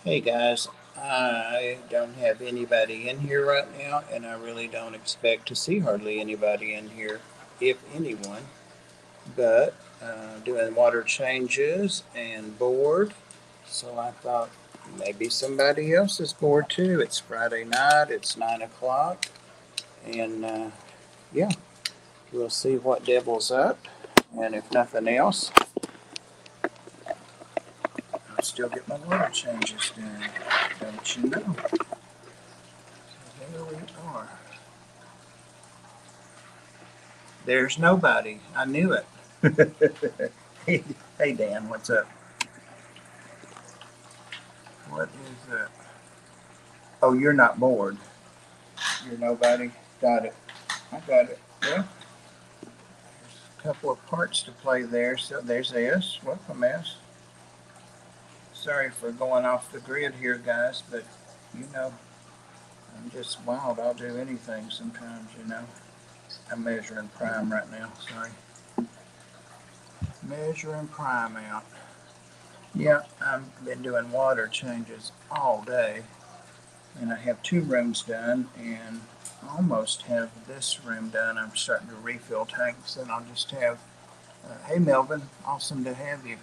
Hey guys, I don't have anybody in here right now, and I really don't expect to see hardly anybody in here, if anyone. But doing water changes and bored, so I thought maybe somebody else is bored too. It's Friday night, it's 9 o'clock, and yeah, we'll see what devil's up. And if nothing else, I'll still get my water changes done, don't you know? So there we are. There's nobody. I knew it. hey, hey, Dan, what's up? What is that? Oh, you're not bored. You're nobody. Got it. I got it. Well, a couple of parts to play there. So there's S. Welcome, S. Sorry for going off the grid here, guys, but you know, I'm just wild. I'll do anything sometimes, you know. I'm measuring prime right now. Sorry. Measuring prime out. Yeah, I've been doing water changes all day, and I have two rooms done and almost have this room done. I'm starting to refill tanks, and I'll just have, hey Melvin, awesome to have you.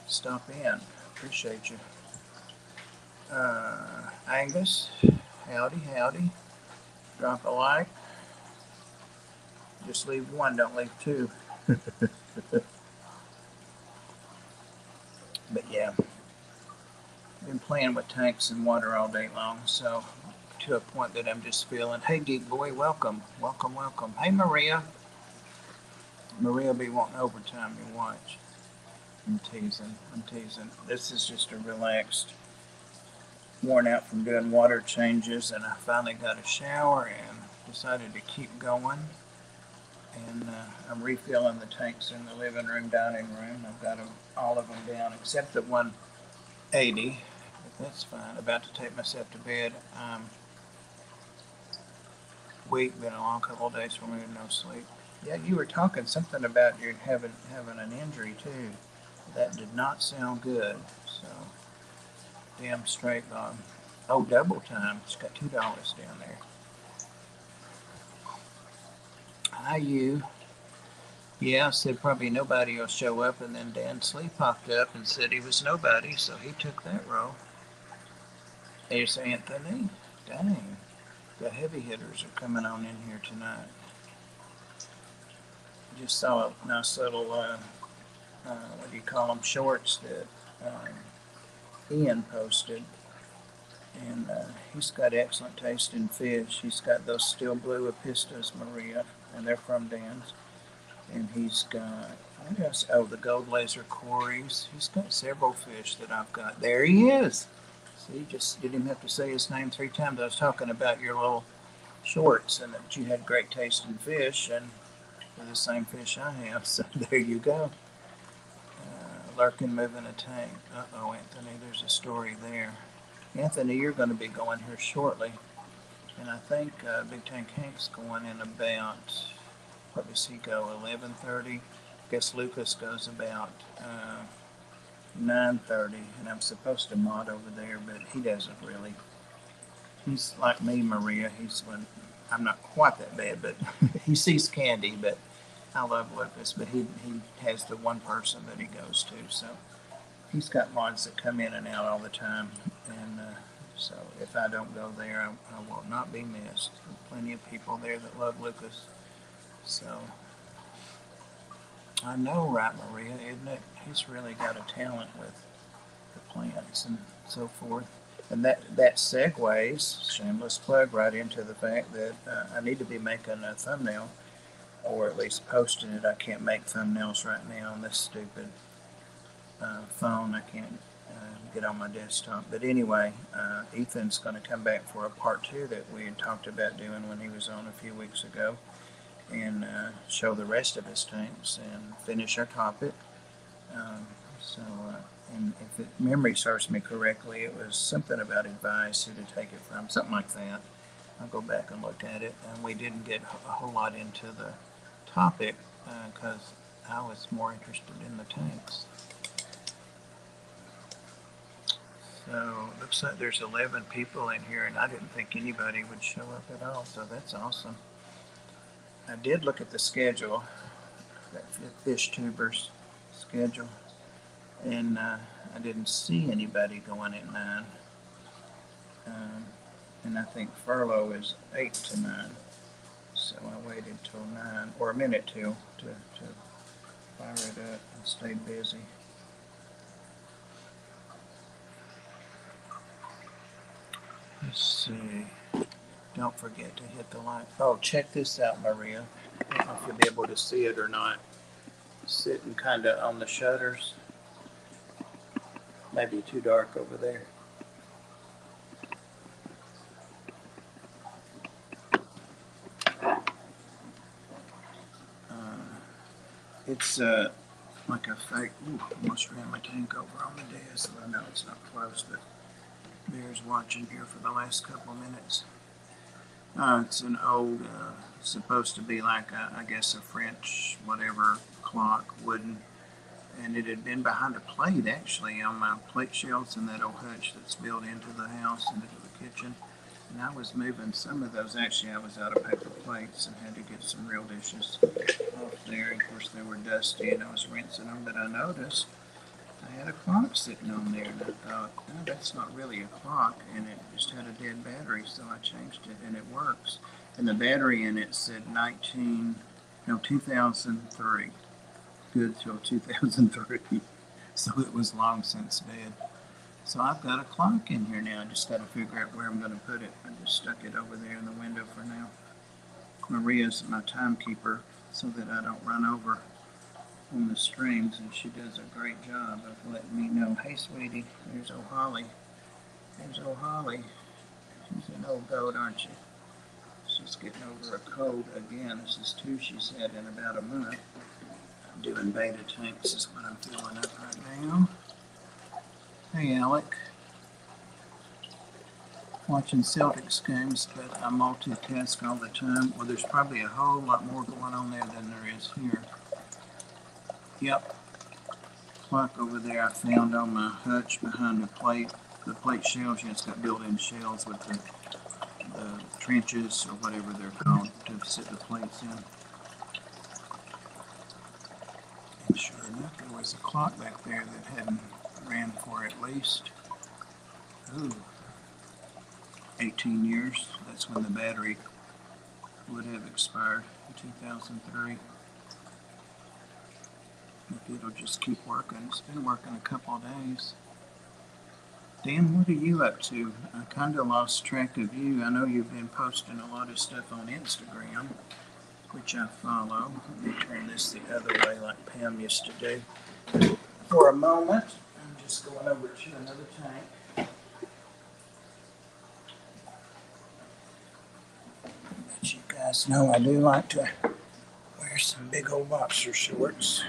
Stop in. Appreciate you. Angus, howdy, howdy. Drop a like. Just leave one, don't leave two. But yeah, been playing with tanks and water all day long, so to a point that I'm just feeling, hey Geek Boy, welcome, welcome, welcome. Hey Maria. Maria be wanting overtime to watch. I'm teasing. I'm teasing. This is just a relaxed, worn out from doing water changes, and I finally got a shower and decided to keep going. And I'm refilling the tanks in the living room, dining room. I've got them, all of them down except the 180. But that's fine. About to take myself to bed. Week, been a long couple of days for me with no sleep. Yeah, you were talking something about you having an injury too. That did not sound good. So damn straight on. Oh, double time. It's got $2 down there. Hi, you. Yeah, I said probably nobody will show up, and then Dan Slee popped up and said he was nobody, so he took that role. There's Anthony. Dang, the heavy hitters are coming on in here tonight. Just saw a nice little, what do you call them, shorts that Ian posted. And he's got excellent taste in fish. He's got those steel blue apistas, Maria, and they're from Dan's. And he's got, what else? Oh, the gold laser Corys. He's got several fish that I've got. There he is. See, just didn't even have to say his name 3 times. I was talking about your little shorts and that you had great taste in fish, and they're the same fish I have. So there you go. Lurkin moving a tank. Uh-oh, Anthony, there's a story there. Anthony, you're going to be going here shortly. And I think Big Tank Hank's going in about, what does he go, 11:30? I guess Lucas goes about 9:30, and I'm supposed to mod over there, but he doesn't really. He's like me, Maria. I'm not quite that bad, but he sees candy. But I love Lucas, but he has the one person that he goes to, so he's got mods that come in and out all the time, and so if I don't go there, I will not be missed. There's plenty of people there that love Lucas, so I know, right, Maria, isn't it? He's really got a talent with the plants and so forth. And that segues, shameless plug, right into the fact that I need to be making a thumbnail, or at least posting it. I can't make thumbnails right now on this stupid phone. I can't get on my desktop. But anyway, Ethan's going to come back for a part two that we had talked about doing when he was on a few weeks ago, and show the rest of his tanks and finish our topic. Um, so, and if memory serves me correctly, it was something about advice, who to take it from, something like that. I'll go back and look at it. And we didn't get a whole lot into the topic because I was more interested in the tanks. So looks like there's 11 people in here, and I didn't think anybody would show up at all, so that's awesome. I did look at the schedule, that Fish Tubers schedule, and I didn't see anybody going at 9. And I think furlough is 8 to 9. So I waited till 9, or a minute till, to fire it up and stayed busy. Let's see. Don't forget to hit the like. Oh, check this out, Maria. I don't know if you'll be able to see it or not. Sitting kind of on the shutters. Maybe too dark over there. It's like a fake. Ooh, almost ran my tank over on the desk. I know it's not close, but Bear's watching here for the last couple of minutes. It's an old, supposed to be like I guess a French whatever clock, wooden, and it had been behind a plate actually on my plate shelves in that old hutch that's built into the house and into the kitchen. And I was moving some of those. Actually, I was out of paper plates and had to get some real dishes off there. And of course, they were dusty, and I was rinsing them. But I noticed I had a clock sitting on there, and I thought, no, that's not really a clock, and it just had a dead battery. So I changed it, and it works. And the battery in it said 2003, good till 2003. So it was long since dead. So I've got a clock in here now. I just got to figure out where I'm going to put it. I just stuck it over there in the window for now. Maria's my timekeeper so that I don't run over on the streams, and she does a great job of letting me know. Hey, sweetie, there's old Holly. There's old Holly. She's an old goat, aren't you? She's getting over a cold again. This is 2 she's had in about a month. I'm doing beta tanks is what I'm filling up right now. Hey, Alec. Watching Celtics games, but I multitask all the time. Well, there's probably a whole lot more going on there than there is here. Yep. Clock over there I found on my hutch behind the plate shelves. Yeah, it's got built-in shelves with the trenches or whatever they're called to sit the plates in. And sure enough, there was a clock back there that hadn't ran for at least 18 years. That's when the battery would have expired in 2003. If it'll just keep working. It's been working a couple of days. Dan, what are you up to? I kind of lost track of you. I know you've been posting a lot of stuff on Instagram, which I follow. Let me turn this the other way like Pam used to do. For a moment, I'm just going over to another tank. But you guys know I do like to wear some big old boxer shorts.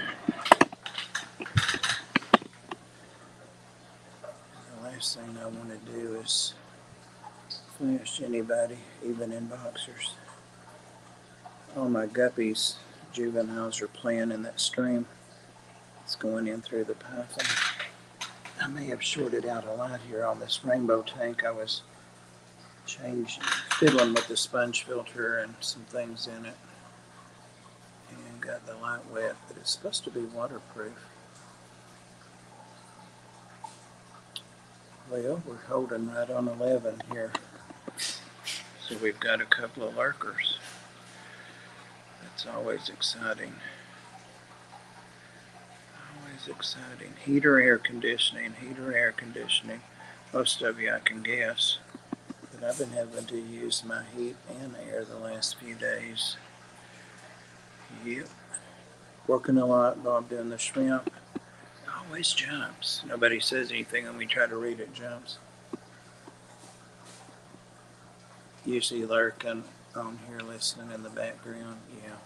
The last thing I want to do is flash anybody, even in boxers. All my guppies, juveniles, are playing in that stream. It's going in through the python. I may have shorted out a light here on this rainbow tank. I was fiddling with the sponge filter and some things in it, and got the light wet, but it's supposed to be waterproof. Well, we're holding right on 11 here, so we've got a couple of lurkers. That's always exciting. Always exciting. Heater, air conditioning. Most of you I can guess. But I've been having to use my heat and air the last few days. Yep. Working a lot, Bob doing the shrimp. Always jumps. Nobody says anything when we try to read it, jumps. Usually lurking on here listening in the background. Yeah.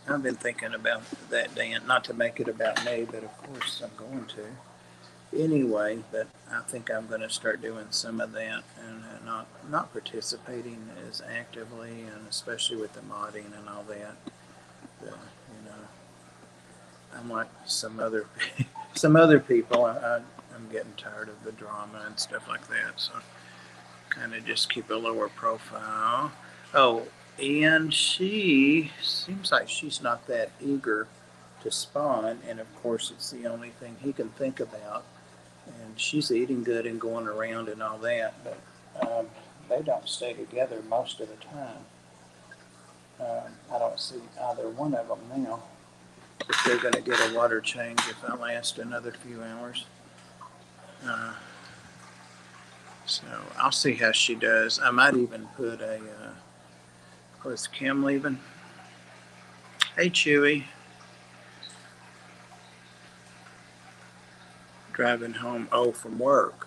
I've been thinking about that, Dan. Not to make it about me, but of course I'm going to. Anyway, but I think I'm going to start doing some of that and not participating as actively, and especially with the modding and all that. I'm like some other people. I'm I'm getting tired of the drama and stuff like that. So kind of just keep a lower profile. Oh, and she seems like she's not that eager to spawn, and of course it's the only thing he can think about. And she's eating good and going around and all that, but they don't stay together most of the time. I don't see either one of them now. If they're going to get a water change if I last another few hours. So I'll see how she does. I might even put a, was Kim leaving? Hey Chewy. Driving home, from work.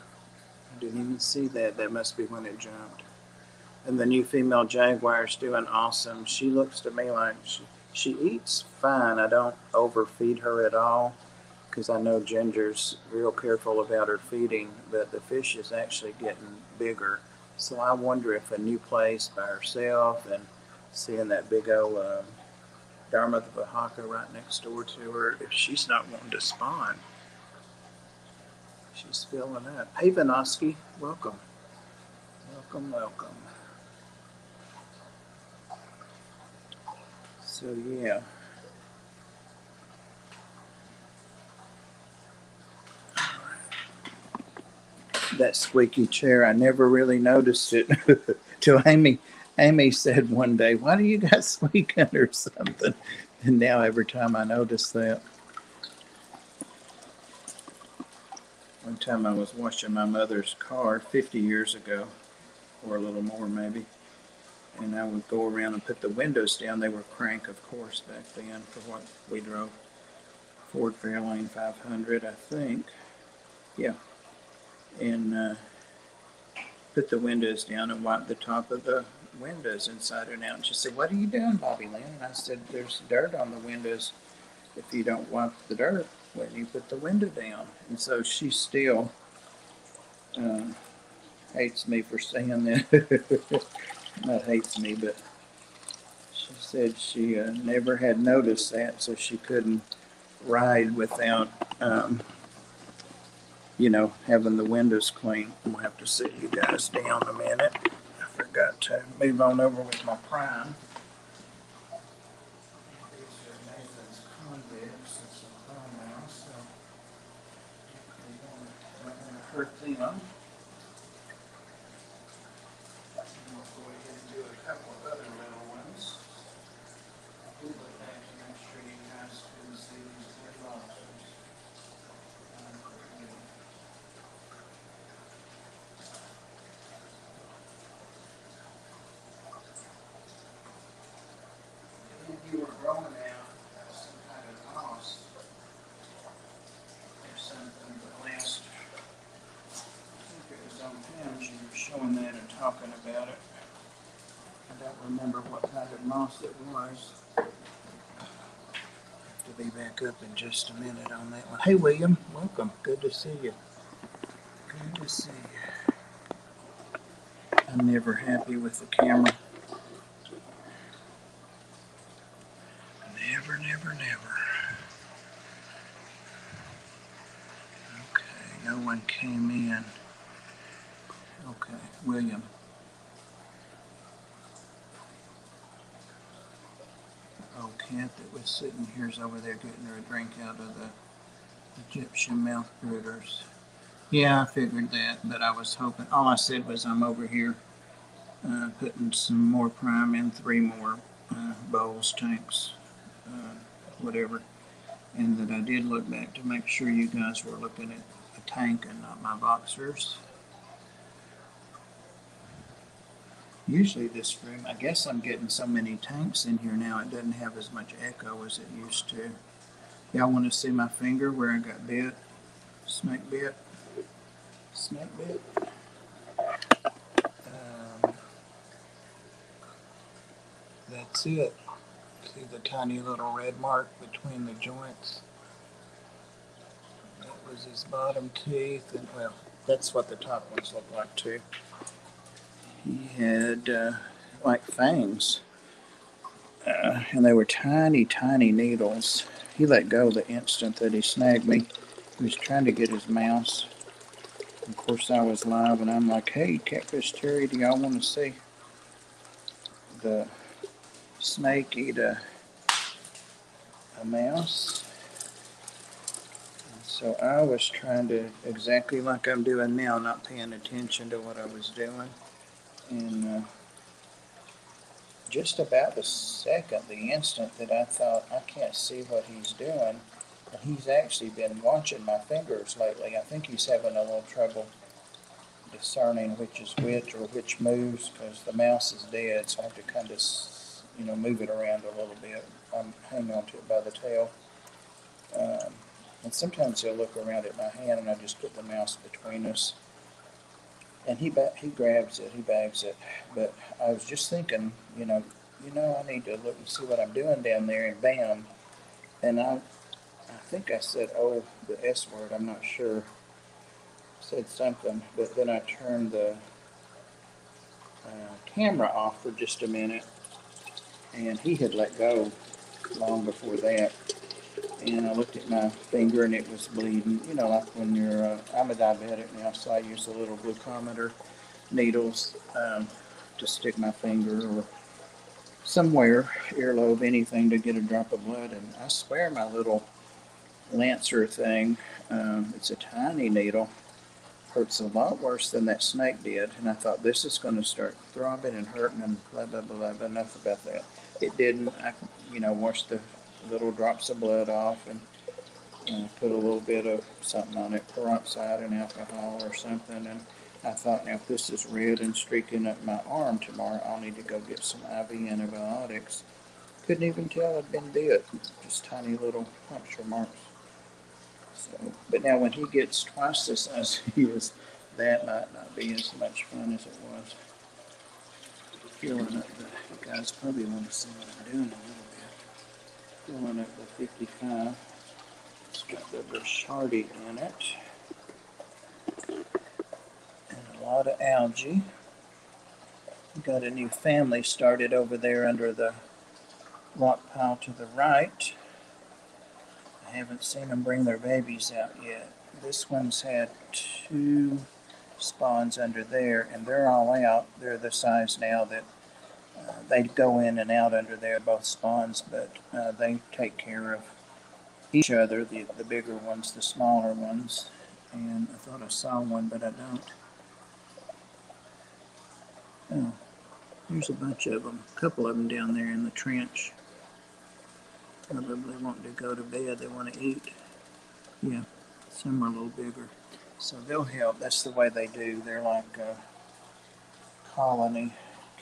I didn't even see that. That must be when it jumped. And the new female jaguar is doing awesome. She looks to me like she eats fine. I don't overfeed her at all because I know Ginger's real careful about her feeding, but the fish is actually getting bigger. So I wonder if a new place by herself and seeing that big old Dharma the Vahaka right next door to her, if she's not wanting to spawn. She's filling up. Hey Vanoski, welcome. Welcome, welcome. So yeah. That squeaky chair, I never really noticed it till Amy said one day, "Why do you got squeaking or something?" And now every time I notice that. One time I was washing my mother's car 50 years ago, or a little more maybe, and I would go around and put the windows down. They were crank, of course, back then for what we drove. Ford Fairlane 500, I think. Yeah. And put the windows down and wipe the top of the windows inside and out. And she said, "What are you doing, Bobby Lynn?" And I said, "There's dirt on the windows. If you don't wipe the dirt, when you put the window down." And so she still hates me for saying that. Not hates me, but she said she never had noticed that, so she couldn't ride without, having the windows clean. We'll have to sit you guys down a minute. I forgot to move on over with my prime. These are Nathan's convicts. It's a prime now, so we don't want to hurt them. We'll go ahead and do a couple of other little ones. We'll look back to make sure you guys can see these three lobsters. If you were growing out some kind of moss or something, but last, I think it was on Pam's, you were showing that and talking about it. I don't remember what kind of moss it was. Have to be back up in just a minute on that one. Hey William, welcome. Good to see you. Good to see you. I'm never happy with the camera. Never, never, never. Okay, no one came in. Okay, William. Oh, Cat that was sitting here is over there getting her a drink out of the Egyptian mouth brooders. Yeah, I figured that, but I was hoping. All I said was I'm over here putting some more prime in, 3 more bowls, tanks, whatever. And that I did look back to make sure you guys were looking at a tank and not my boxers. Usually this room, I guess I'm getting so many tanks in here now, it doesn't have as much echo as it used to. Y'all want to see my finger where I got bit? Snake bit? Snake bit? That's it. See the tiny little red mark between the joints? That was his bottom teeth, and well, that's what the top ones look like too. He had like fangs, and they were tiny, tiny needles. He let go the instant that he snagged me. He was trying to get his mouse Of course, I was live, and I'm like, "Hey, Catfish Terry, do y'all want to see the snake eat a mouse?" So I was trying to, exactly like I'm doing now, not paying attention to what I was doing. And just about the second, the instant that I thought, I can't see what he's doing, and he's actually been watching my fingers lately. I think he's having a little trouble discerning which is which or which moves, because the mouse is dead, so I have to kind of, move it around a little bit. I'm hanging on to it by the tail. Um, and sometimes he'll look around at my hand, and I just put the mouse between us. And he grabs it, he bags it. But I was just thinking, I need to look and see what I'm doing down there, and bam. And I think I said, oh, the S word, I'm not sure. Said something, but then I turned the camera off for just a minute, and he had let go long before that. And I looked at my finger, and it was bleeding. Like when I'm a diabetic now, so I use the little glucometer needles to stick my finger or somewhere, earlobe, anything, to get a drop of blood. And I swear my little Lancer thing, it's a tiny needle, hurts a lot worse than that snake did. And I thought, this is going to start throbbing and hurting and blah, blah, blah, but enough about that. It didn't. I, washed the little drops of blood off, and put a little bit of something on it, peroxide and alcohol or something. And I thought, now if this is red and streaking up my arm tomorrow, I'll need to go get some IV antibiotics. Couldn't even tell I'd been bit, just tiny little puncture marks. So, but now when he gets twice the size he is, that might not be as much fun as it was. Filling up you guys probably want to see what I'm doing a little bit. Filling up the 55. It's got the Bichardi in it. And a lot of algae. We've got a new family started over there under the rock pile to the right. I haven't seen them bring their babies out yet. This one's had 2 spawns under there, and they're all out. They're the size now that they go in and out under there, both spawns, but they take care of each other, the bigger ones, the smaller ones. And I thought I saw one, but I don't. Oh, there's a bunch of them. A couple of them down there in the trench. Probably wanting to go to bed. They want to eat. Yeah, some are a little bigger. So they'll help. That's the way they do. They're like colony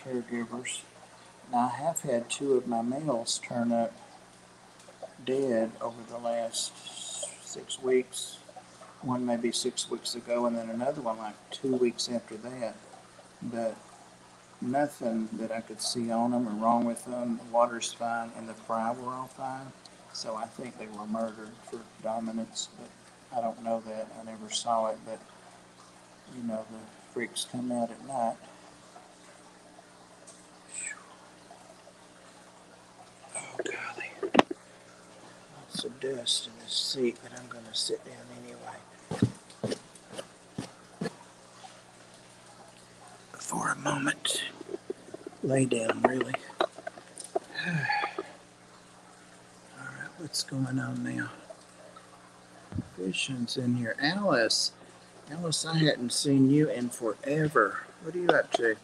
caregivers. Now, I have had 2 of my males turn up dead over the last 6 weeks. One maybe 6 weeks ago, and then another one like 2 weeks after that. But nothing that I could see on them or wrong with them. The water's fine, and the fry were all fine. So I think they were murdered for dominance, but I don't know that. I never saw it, but the freaks come out at night. Oh, golly. Lots of dust in this seat, but I'm going to sit down anyway. For a moment. Lay down, really. Alright, what's going on now? Fishing's in here. Alice, I hadn't seen you in forever. What are you up to?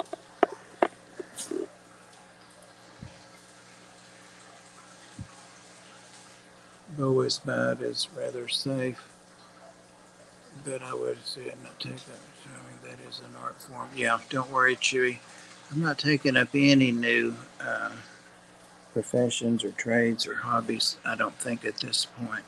Boa's bite is rather safe, but I would say not take that. That is an art form. Yeah, don't worry, Chewy. I'm not taking up any new professions or trades or hobbies, I don't think, at this point.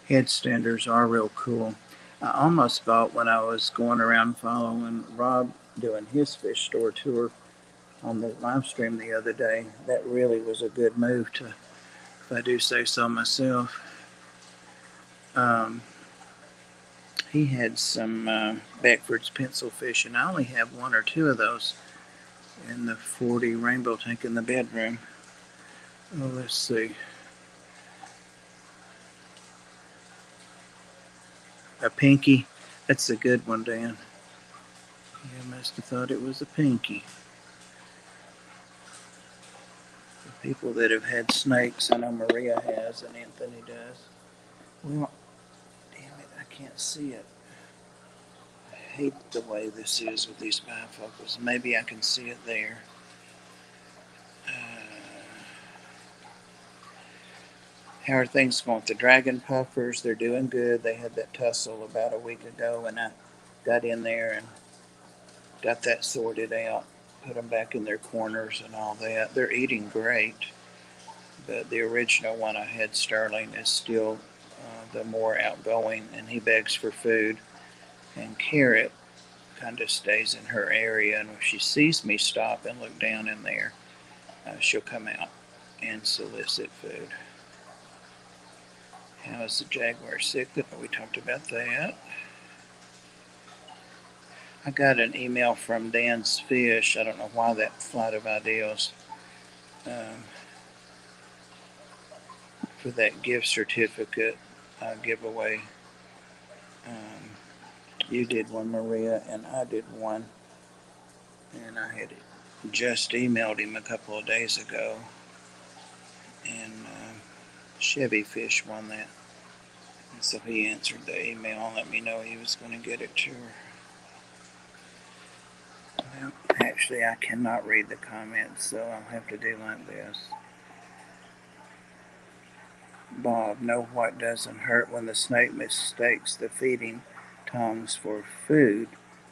Headstanders are real cool. I almost thought when I was going around following Rob doing his fish store tour on the live stream the other day, that really was a good move, to, if I do say so myself. He had some Beckford's pencil fish, and I only have 1 or 2 of those in the 40 rainbow tank in the bedroom. Oh, let's see. A pinky. That's a good one, Dan. You must have thought it was a pinky. The people that have had snakes, I know Maria has and Anthony does. Well, damn it, I can't see it. I hate the way this is with these bifocals. Maybe I can see it there. How are things going with the dragon puffers? They're doing good. They had that tussle about a week ago, and I got in there and got that sorted out, put them back in their corners and all that. They're eating great, but the original one I had, Sterling, is still the more outgoing, and he begs for food. And Carrot kind of stays in her area, and if she sees me stop and look down in there, she'll come out and solicit food. How is the jaguar sick? We talked about that. I got an email from Dan's Fish. I don't know why that flight of ideas for that gift certificate giveaway. You did one, Maria, and I did one. And I had just emailed him a couple of days ago. And Chevy Fish won that. And so he answered the email and let me know he was going to get it to her. Well, actually, I cannot read the comments, so I'll have to do like this. Bob, know what doesn't hurt when the snake mistakes the feeding tongs for food.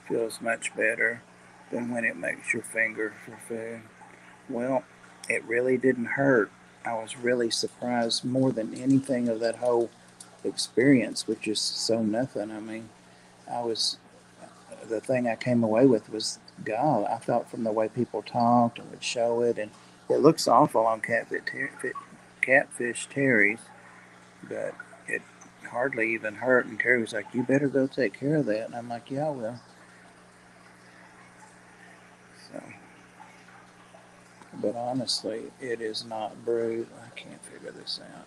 Feels much better than when it makes your finger for food. Well, it really didn't hurt. I was really surprised more than anything of that whole experience, which is so nothing. I mean, the thing I came away with was, God, I thought from the way people talked and would show it, and it looks awful on Catfish Terry's, but it hardly even hurt. And Terry was like, "You better go take care of that." And I'm like, "Yeah, I will." So, but honestly, it is not bruised. I can't figure this out.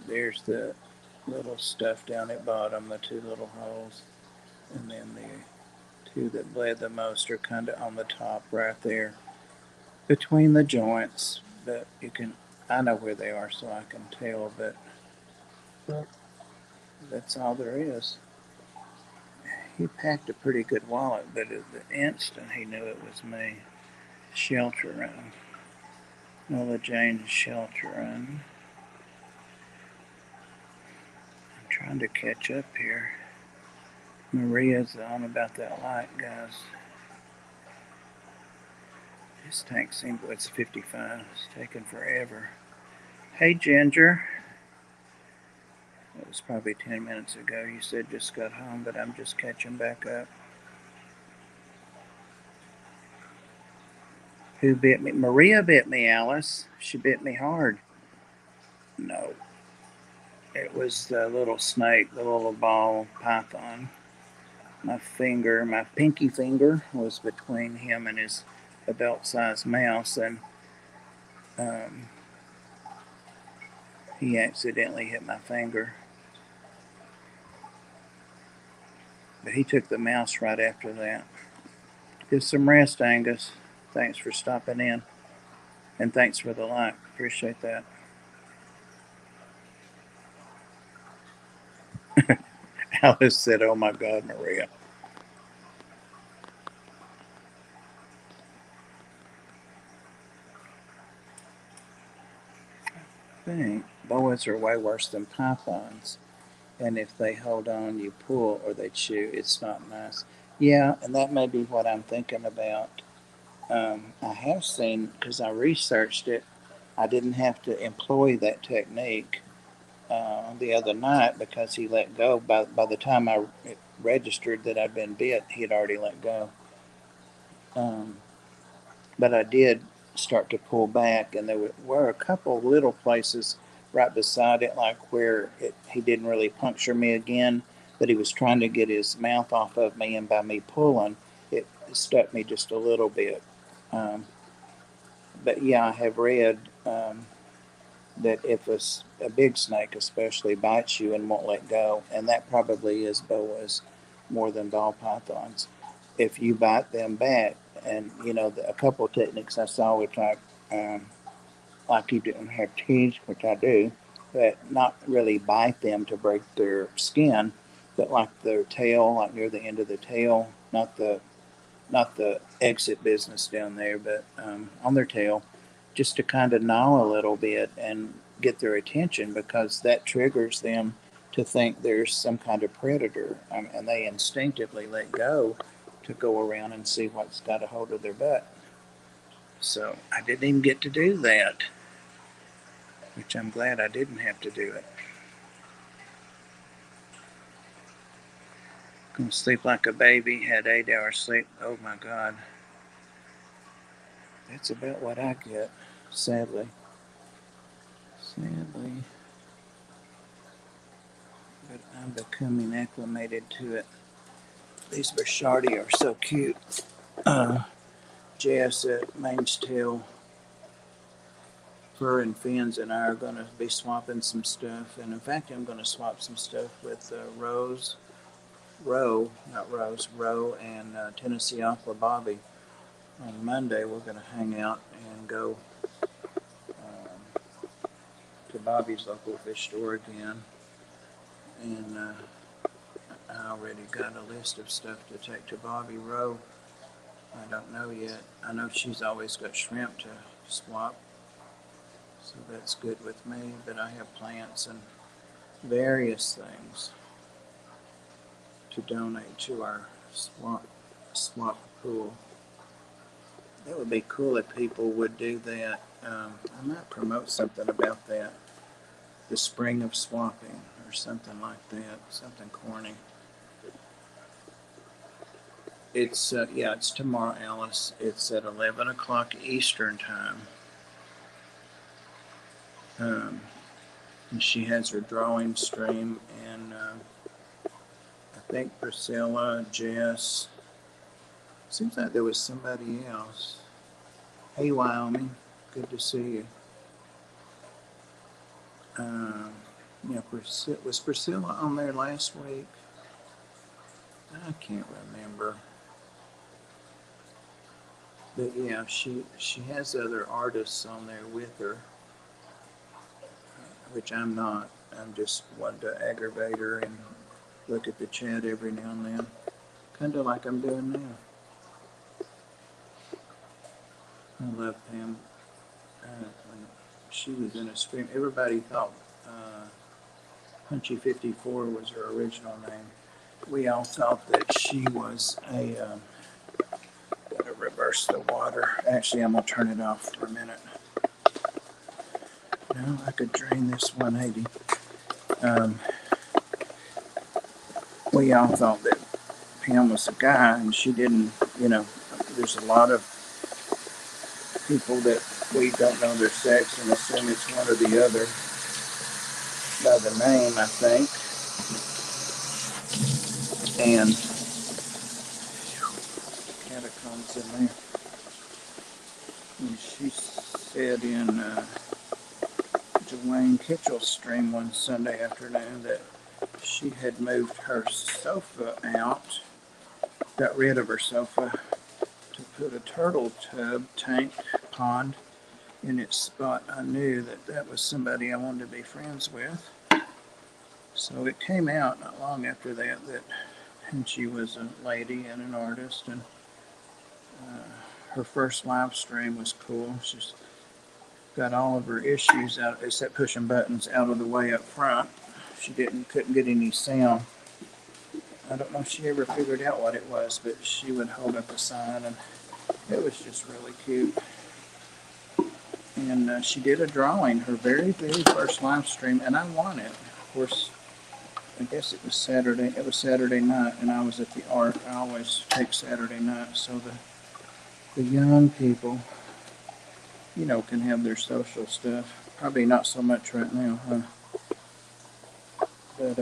There's the little stuff down at bottom, the two little holes, and then the two that bled the most are kind of on the top right there between the joints. But I know where they are, so I can tell. But that's all there is. He packed a pretty good wallet, but at the instant he knew it was me. Shelter Run. Nola Jane Shelter Run. I'm trying to catch up here. Maria's on about that light, guys. This tank seems, it's 55. It's taking forever. Hey, Ginger. It was probably 10 minutes ago. You said just got home, but I'm just catching back up. Who bit me? Maria bit me, Alice. She bit me hard. No. It was the little snake, the little ball python. My pinky finger was between him and his adult-sized mouse, and he accidentally hit my finger. But he took the mouse right after that. Get some rest, Angus. Thanks for stopping in. And thanks for the like. Appreciate that. Alice said, "Oh my God, Maria." I think boas are way worse than pythons. And if they hold on, you pull, or they chew. It's not nice. Yeah, and that may be what I'm thinking about. I have seen, because I researched it, I didn't have to employ that technique the other night because he let go. By the time I registered that I'd been bit, he had already let go. But I did start to pull back, and there were a couple little places right beside it, like where he didn't really puncture me again, but he was trying to get his mouth off of me, and by me pulling, it stuck me just a little bit. But yeah, I have read that if a big snake especially bites you and won't let go, and that probably is boas more than ball pythons, if you bite them back, and a couple of techniques I saw, which like you didn't have teeth, which I do, but not really bite them to break their skin, but like their tail, like near the end of the tail, not the exit business down there, but on their tail, just to kind of gnaw a little bit and get their attention, because that triggers them to think there's some kind of predator, and they instinctively let go to go around and see what's got a hold of their butt. So I didn't even get to do that, which I'm glad I didn't have to do it. Gonna sleep like a baby, had 8 hours sleep. Oh my God. That's about what I get, sadly. Sadly. But I'm becoming acclimated to it. These Bishardi are so cute. Jess at Main's Tail Fur and Fins and I are going to be swapping some stuff. And in fact, I'm going to swap some stuff with Roe and Tennessee Aqua Bobby. On Monday, we're going to hang out and go to Bobby's local fish store again. And I already got a list of stuff to take to Bobby. Roe, I don't know yet. I know she's always got shrimp to swap, so that's good with me. But I have plants and various things to donate to our swap pool. That would be cool if people would do that. I might promote something about that. The spring of swapping or something like that. Something corny. It's it's tomorrow, Alice. It's at 11 o'clock Eastern time. And she has her drawing stream, and I think Priscilla, Jess. Seems like there was somebody else. Hey, Wyoming, good to see you. Was Priscilla on there last week? I can't remember. But yeah, she has other artists on there with her, which I'm not. I'm just one to aggravate her and look at the chat every now and then, kind of like I'm doing now. I love Pam. When she was in a stream, everybody thought Punchy 54 was her original name. We all thought that she was a. Gotta reverse the water. Actually, I'm gonna turn it off for a minute. No, I could drain this 180. We all thought that Pam was a guy, and she didn't. There's a lot of people that we don't know their sex and assume it's one or the other by the name, I think. And catacombs in there. And she said in Dwayne Kitchell's stream one Sunday afternoon that she had moved her sofa out, got rid of her sofa to put a turtle tub tank pond in its spot. I knew that was somebody I wanted to be friends with. So it came out not long after that and she was a lady and an artist, and her first live stream was cool. She's got all of her issues out, except pushing buttons, out of the way up front. She couldn't get any sound. I don't know if she ever figured out what it was, but she would hold up a sign, and it was just really cute. And she did a drawing, her very, very first live stream, and I won it. Of course, I guess it was Saturday. It was Saturday night, and I was at the art. I always take Saturday night, so the young people, can have their social stuff. Probably not so much right now, huh? But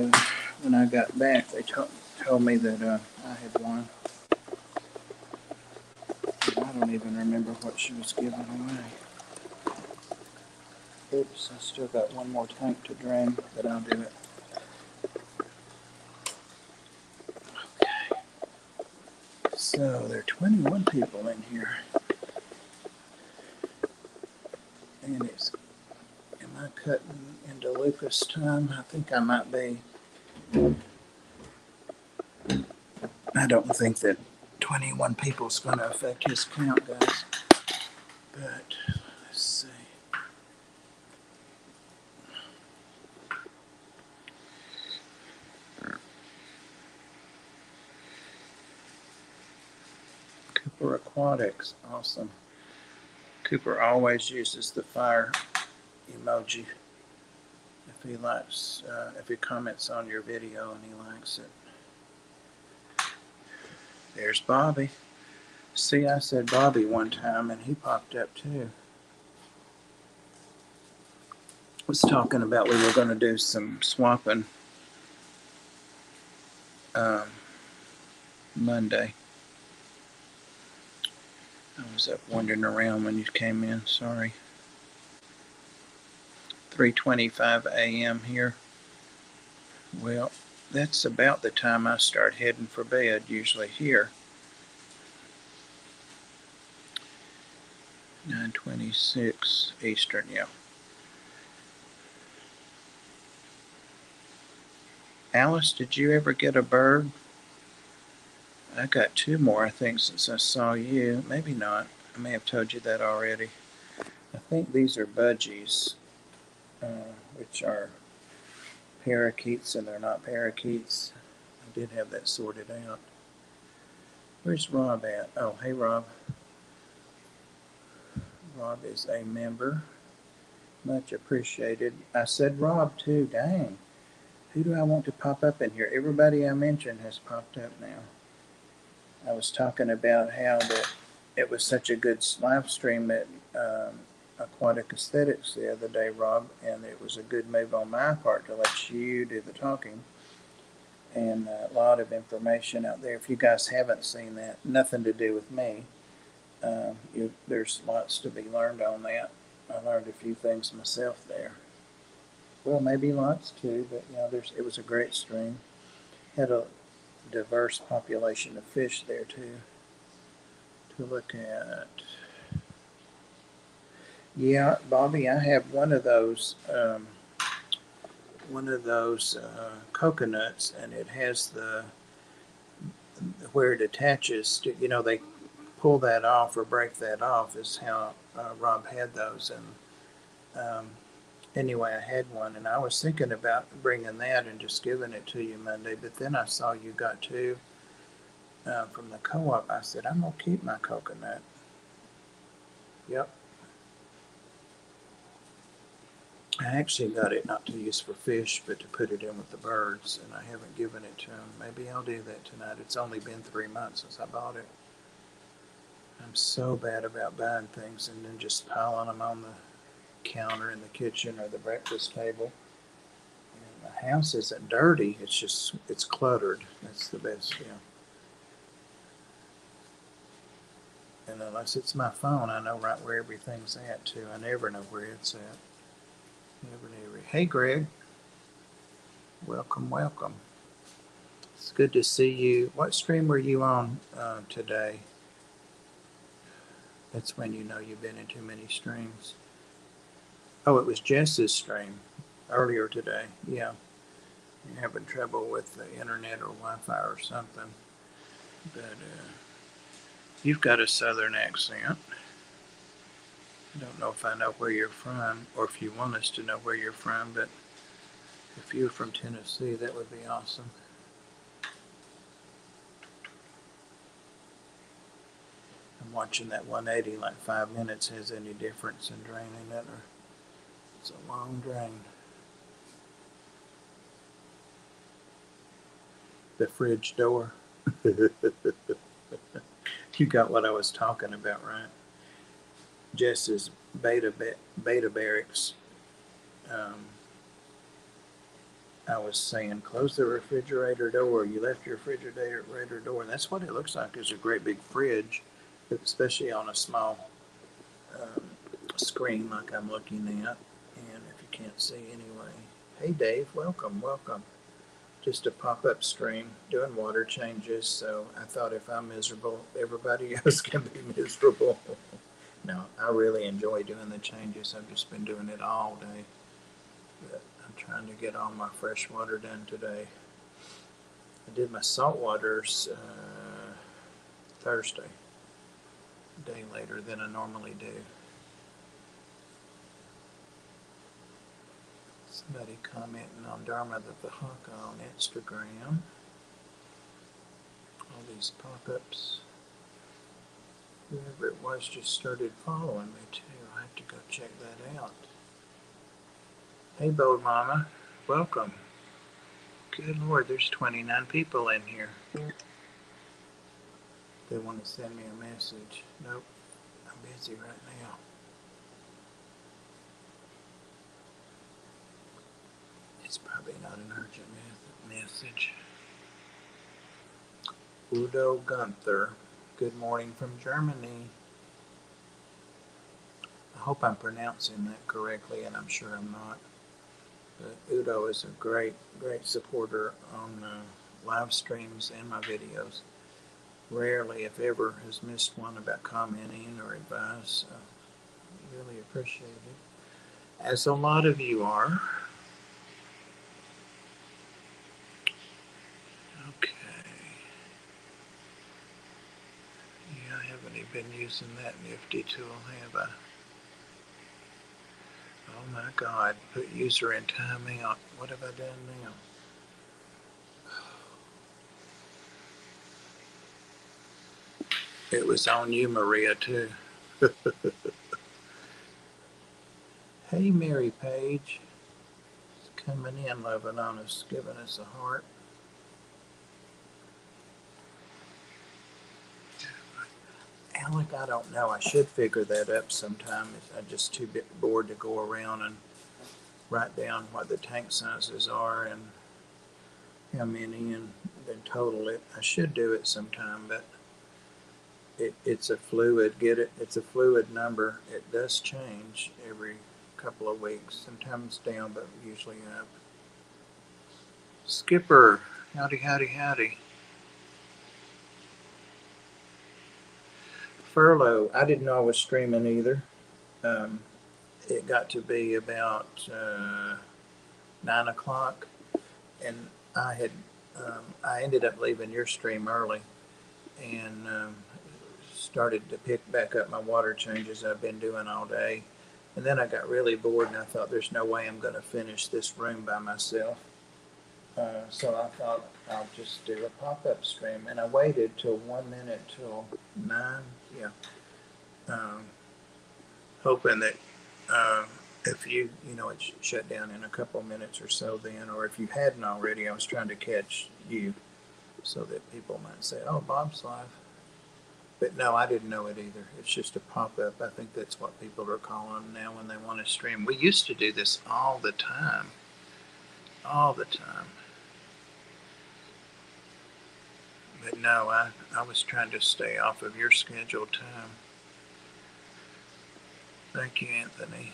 when I got back, they told me that I had won. I don't even remember what she was giving away. Oops, I still got one more tank to drain, but I'll do it. So there are 21 people in here. And it's, am I cutting into Lucas time? I think I might be. I don't think that 21 people is going to affect his count, guys. But let's see. Cooper Aquatics, awesome. Cooper always uses the fire emoji if he likes, if he comments on your video and he likes it. There's Bobby. See, I said Bobby one time and he popped up too. Was talking about we were going to do some swapping Monday. I was up wandering around when you came in, sorry. 3:25 a.m. here. Well, that's about the time I start heading for bed, usually here. 9:26 Eastern, yeah. Alice, did you ever get a bird? I got two more, I think, since I saw you. Maybe not. I may have told you that already. I think these are budgies, which are parakeets, and they're not parakeets. I did have that sorted out. Where's Rob at? Oh, hey, Rob. Rob is a member. Much appreciated. I said Rob, too. Dang. Who do I want to pop up in here? Everybody I mentioned has popped up now. I was talking about how that it was such a good live stream at Aquatic Aesthetics the other day, Rob, and it was a good move on my part to let you do the talking. And a lot of information out there. If you guys haven't seen that, nothing to do with me. There's lots to be learned on that. I learned a few things myself there. Well, maybe lots too, but it was a great stream. Had a diverse population of fish there too to look at. Yeah, Bobby, I have one of those coconuts, and it has the where it attaches to. They pull that off or break that off is how Rob had those, and anyway, I had one, and I was thinking about bringing that and just giving it to you Monday, but then I saw you got two from the co-op. I said, I'm going to keep my coconut. Yep. I actually got it not to use for fish, but to put it in with the birds, and I haven't given it to them. Maybe I'll do that tonight. It's only been 3 months since I bought it. I'm so bad about buying things and then just piling them on the counter in the kitchen or the breakfast table. And the house isn't dirty. It's cluttered. That's the best, And unless it's my phone, I know right where everything's at too. I never know where it's at. Never. Hey, Greg. Welcome, welcome. It's good to see you. What stream were you on today? That's when you know you've been in too many streams. Oh, it was Jess's stream earlier today. Yeah. You're having trouble with the internet or Wi-Fi or something. But you've got a southern accent. I don't know if I know where you're from or if you want us to know where you're from, but if you're from Tennessee, that would be awesome. I'm watching that 180 like 5 minutes has any difference in draining it, or it's a long drain. The fridge door. You got what I was talking about, right? Jess's beta barracks. I was saying, close the refrigerator door. You left your refrigerator door, and that's what it looks like. It's a great big fridge, especially on a small screen like I'm looking at. can't see anyway. Hey Dave, welcome, welcome. Just a pop-up stream doing water changes, so I thought if I'm miserable, everybody else can be miserable. No, I really enjoy doing the changes. I've just been doing it all day. But I'm trying to get all my fresh water done today. I did my salt waters Thursday, a day later than I normally do. Somebody commenting on Dharma the Vahaka on Instagram. All these pop-ups. Whoever it was just started following me too. I have to go check that out. Hey, Bold Mama, welcome. Good Lord, there's 29 people in here. They want to send me a message. Nope, I'm busy right now. It's probably not an urgent message. Udo Gunther, good morning from Germany. I hope I'm pronouncing that correctly, and I'm sure I'm not. But Udo is a great supporter on live streams and my videos. Rarely, if ever, has missed one about commenting or advice. Really appreciate it, as a lot of you are. Okay. Yeah, I haven't even been using that nifty tool, have I? Oh my God, put user in timeout. What have I done now? It was on you, Maria, too. Hey, Mary Page. Coming in, loving on us, giving us a heart. Alec, I don't know. I should figure that up sometime. I'm just too bored to go around and write down what the tank sizes are and how many and then total it. I should do it sometime, but it's a fluid. Get it? It's a fluid number. It does change every couple of weeks. Sometimes down, but usually up. Skipper, howdy, howdy, howdy. Furlough, I didn't know I was streaming either. It got to be about 9 o'clock, and I ended up leaving your stream early and started to pick back up my water changes I've been doing all day. And then I got really bored and I thought there's no way I'm going to finish this room by myself. So I thought I'll just do a pop-up stream. And I waited till 1 minute till 9. Yeah. Hoping that if you know, it shut down in a couple minutes or so then, or if you hadn't already, I was trying to catch you so that people might say, oh, Bob's live. But no, I didn't know it either. It's just a pop-up. I think that's what people are calling them now when they want to stream. We used to do this all the time. All the time. But no, I was trying to stay off of your scheduled time. Thank you, Anthony.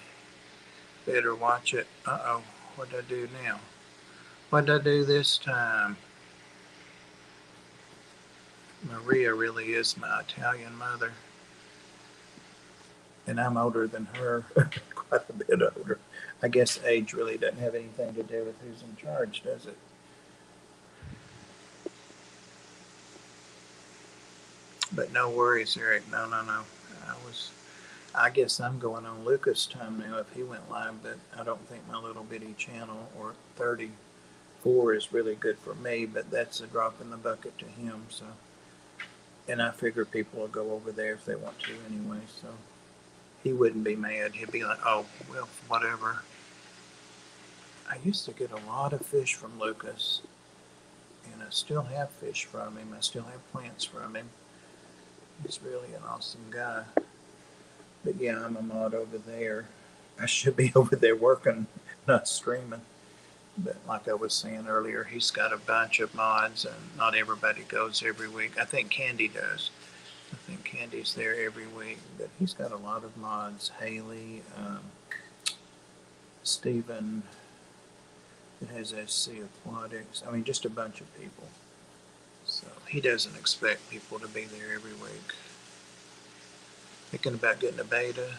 Better watch it. Uh-oh, what'd I do now? What'd I do this time? Maria really is my Italian mother. And I'm older than her, quite a bit older. I guess age really doesn't have anything to do with who's in charge, does it? But no worries, Eric. No. I guess I'm going on Lucas' time now if he went live, but I don't think my little bitty channel or 34 is really good for me, but that's a drop in the bucket to him. So, and I figure people will go over there if they want to anyway. So he wouldn't be mad. He'd be like, oh, well, whatever. I used to get a lot of fish from Lucas, and I still have fish from him. I still have plants from him. He's really an awesome guy. But yeah, I'm a mod over there. I should be over there working, not streaming. But like I was saying earlier, he's got a bunch of mods, and not everybody goes every week. I think Candy does. I think Candy's there every week, but he's got a lot of mods. Haley, Stephen that has SC Aquatics. I mean, just a bunch of people. So he doesn't expect people to be there every week. Thinking about getting a beta,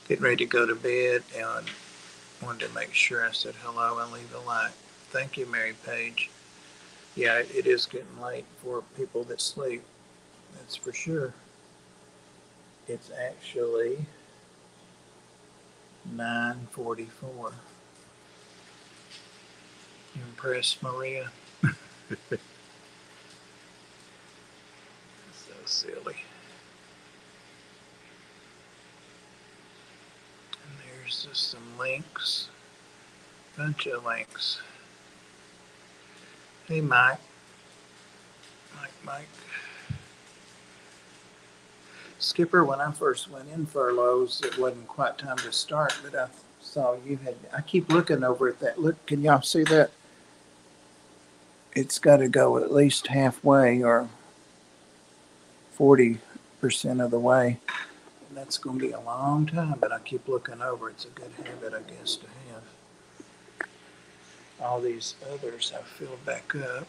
getting ready to go to bed, and wanted to make sure I said hello and leave a like. Thank you, Mary Page. Yeah, it is getting late for people that sleep. That's for sure. It's actually 9:44. Impressed, Maria? So silly. And there's just some links. Bunch of links. Hey, Mike. Mike. Skipper, when I first went in furloughs, it wasn't quite time to start, but I saw you had, I keep looking over at that. Look, can y'all see that? It's got to go at least halfway or 40% of the way. And that's going to be a long time, but I keep looking over. It's a good habit, I guess, to have. All these others I've filled back up.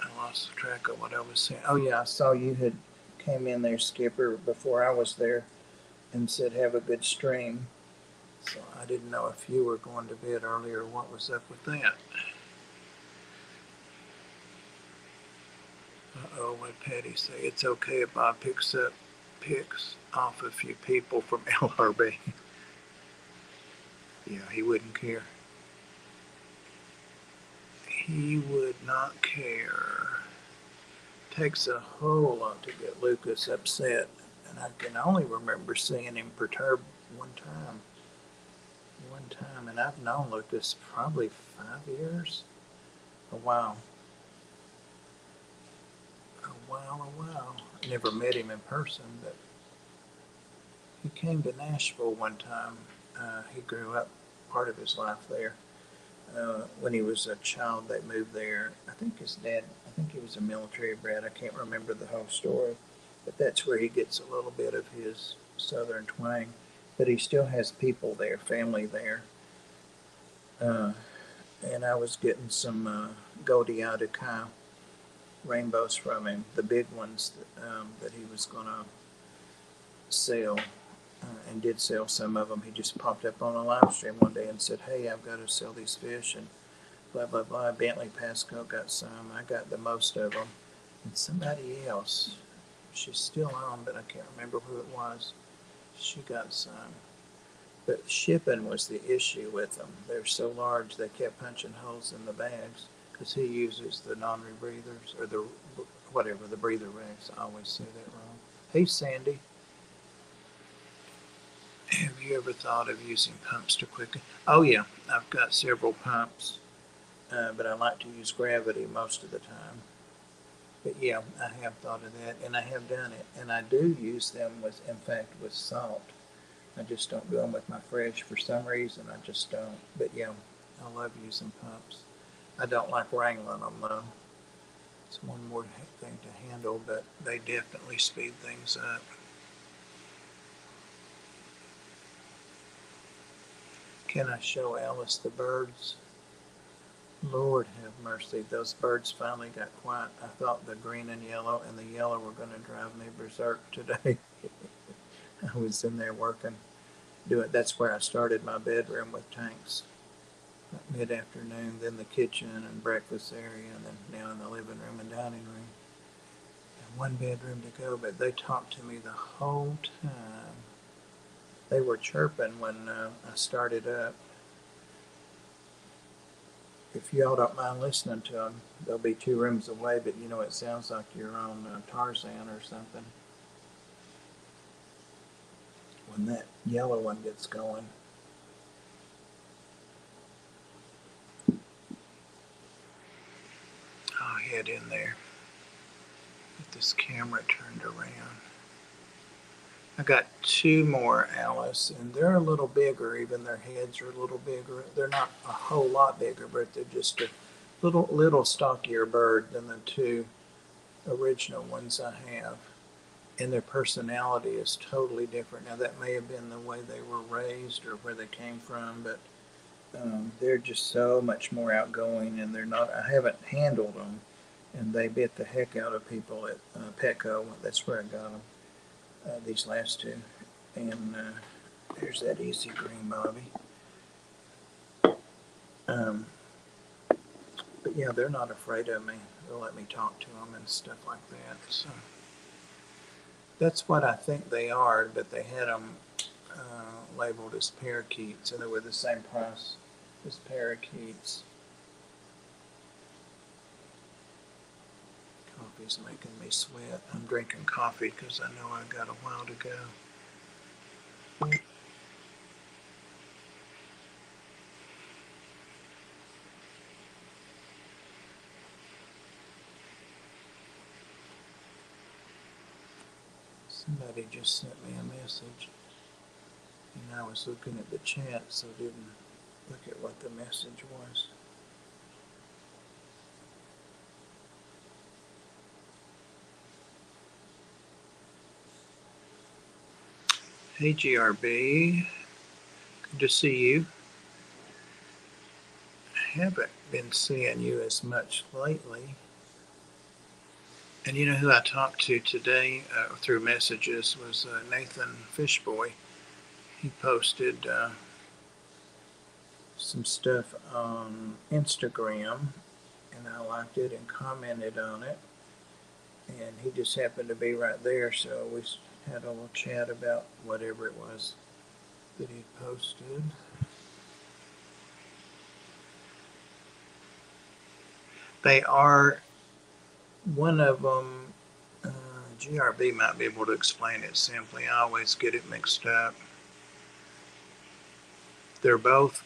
I lost track of what I was saying. Oh, yeah, I saw you had came in there, Skipper, before I was there and said, have a good stream. So I didn't know if you were going to bed early or what was up with that. Uh-oh, what Patty say? It's okay if Bob picks off a few people from LRB. Yeah, he wouldn't care. He would not care. Takes a whole lot to get Lucas upset, and I can only remember seeing him perturbed one time, and I've known Lucas probably 5 years. A while. Never met him in person, but he came to Nashville one time. He grew up part of his life there. When he was a child, they moved there. I think his dad, he was a military brat. I can't remember the whole story, but that's where he gets a little bit of his southern twang. But he still has people there, family there. And I was getting some Godiato Kai rainbows from him, the big ones that he was going to sell. And did sell some of them. He just popped up on a live stream one day and said, hey, I've got to sell these fish, and blah, blah, blah. Bentley Pasco got some. I got the most of them. And somebody else, she's still on, but I can't remember who it was. She got some. But shipping was the issue with them. They're so large, they kept punching holes in the bags because he uses the non-rebreathers, or the breather rags. I always say that wrong. Hey, Sandy. Have you ever thought of using pumps to quicken? Oh yeah, I've got several pumps, but I like to use gravity most of the time. But yeah, I have thought of that, and I have done it, and I do use them with salt. I just don't do them with my fresh for some reason. I just don't. But yeah, I love using pumps. I don't like wrangling them though. It's one more thing to handle, but they definitely speed things up. Can I show Alice the birds? Lord have mercy, those birds finally got quiet. I thought the green and the yellow were going to drive me berserk today. I was in there working, that's where I started my bedroom with tanks. Mid-afternoon, then the kitchen and breakfast area, and then now in the living room and dining room. And one bedroom to go, but they talked to me the whole time. They were chirping when I started up. If y'all don't mind listening to them, they'll be 2 rooms away, but it sounds like you're on Tarzan or something. When that yellow one gets going. I'll head in there. Get this camera turned around. I got 2 more, Alice, and they're a little bigger. Even their heads are a little bigger. They're not a whole lot bigger, but they're just a little stockier bird than the 2 original ones I have. and their personality is totally different. Now that may have been the way they were raised or where they came from, but they're just so much more outgoing, and they're not. I haven't handled them, and they bit the heck out of people at Petco. That's where I got them. These last two, and there's that easy green Bobby. Um, but yeah, they're not afraid of me. They'll let me talk to them and stuff like that. So that's what I think they are. But they had them labeled as parakeets, and they were the same price as parakeets. Coffee's making me sweat. I'm drinking coffee because I know I got a while to go. Somebody just sent me a message, and I was looking at the chat, so didn't look at what the message was. Hey GRB, good to see you. I haven't been seeing you as much lately. And you know who I talked to today through messages was Nathan Fishboy. He posted some stuff on Instagram, and I liked it and commented on it. And he just happened to be right there, so we had a little chat about whatever it was that he posted. They are, one of them, GRB might be able to explain it simply. I always get it mixed up. They're both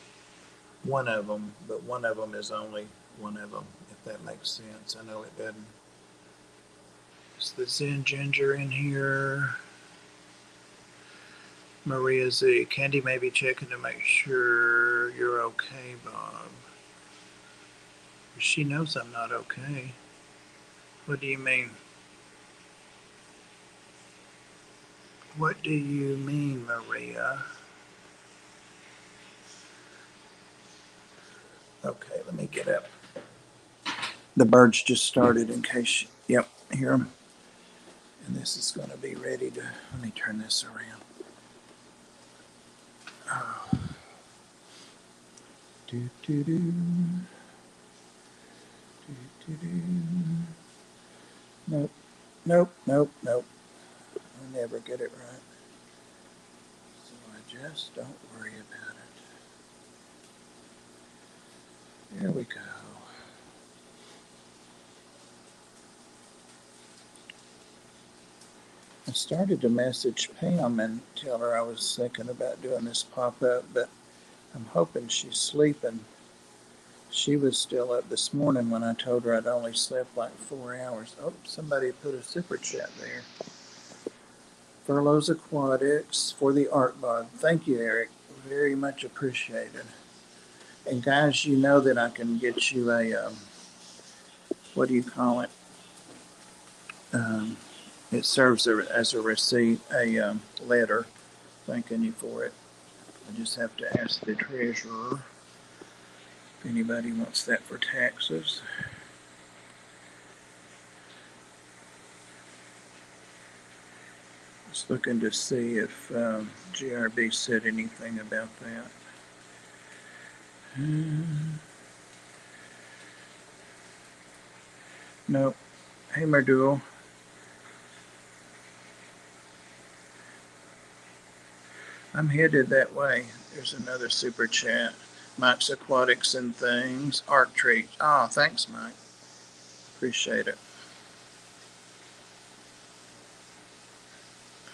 one of them, but one of them is only one of them, if that makes sense. I know it doesn't. Is the Zen Ginger in here? Maria Z. Candy may be checking to make sure you're okay, Bob. She knows I'm not okay. What do you mean? What do you mean, Maria? Okay, let me get up. The birds just started in case, yep, hear them. And this is going to be ready to, let me turn this around. Oh. Do, do, do. Do, do, do. Nope, nope, nope, nope. I'll never get it right. So I just don't worry about it. There we go. I started to message Pam and tell her I was thinking about doing this pop-up, but I'm hoping she's sleeping. She was still up this morning when I told her I'd only slept like 4 hours. Oh, somebody put a super chat there. Furloughs Aquatics for the art bug. Thank you, Eric. Very much appreciated. And guys, you know that I can get you a, what do you call it? It serves as a receipt, a letter thanking you for it. I just have to ask the treasurer if anybody wants that for taxes. Just looking to see if GRB said anything about that. Nope. Hey, Merdul. I'm headed that way. There's another super chat. Mike's Aquatics and Things. Art Treat. Oh, thanks, Mike. Appreciate it.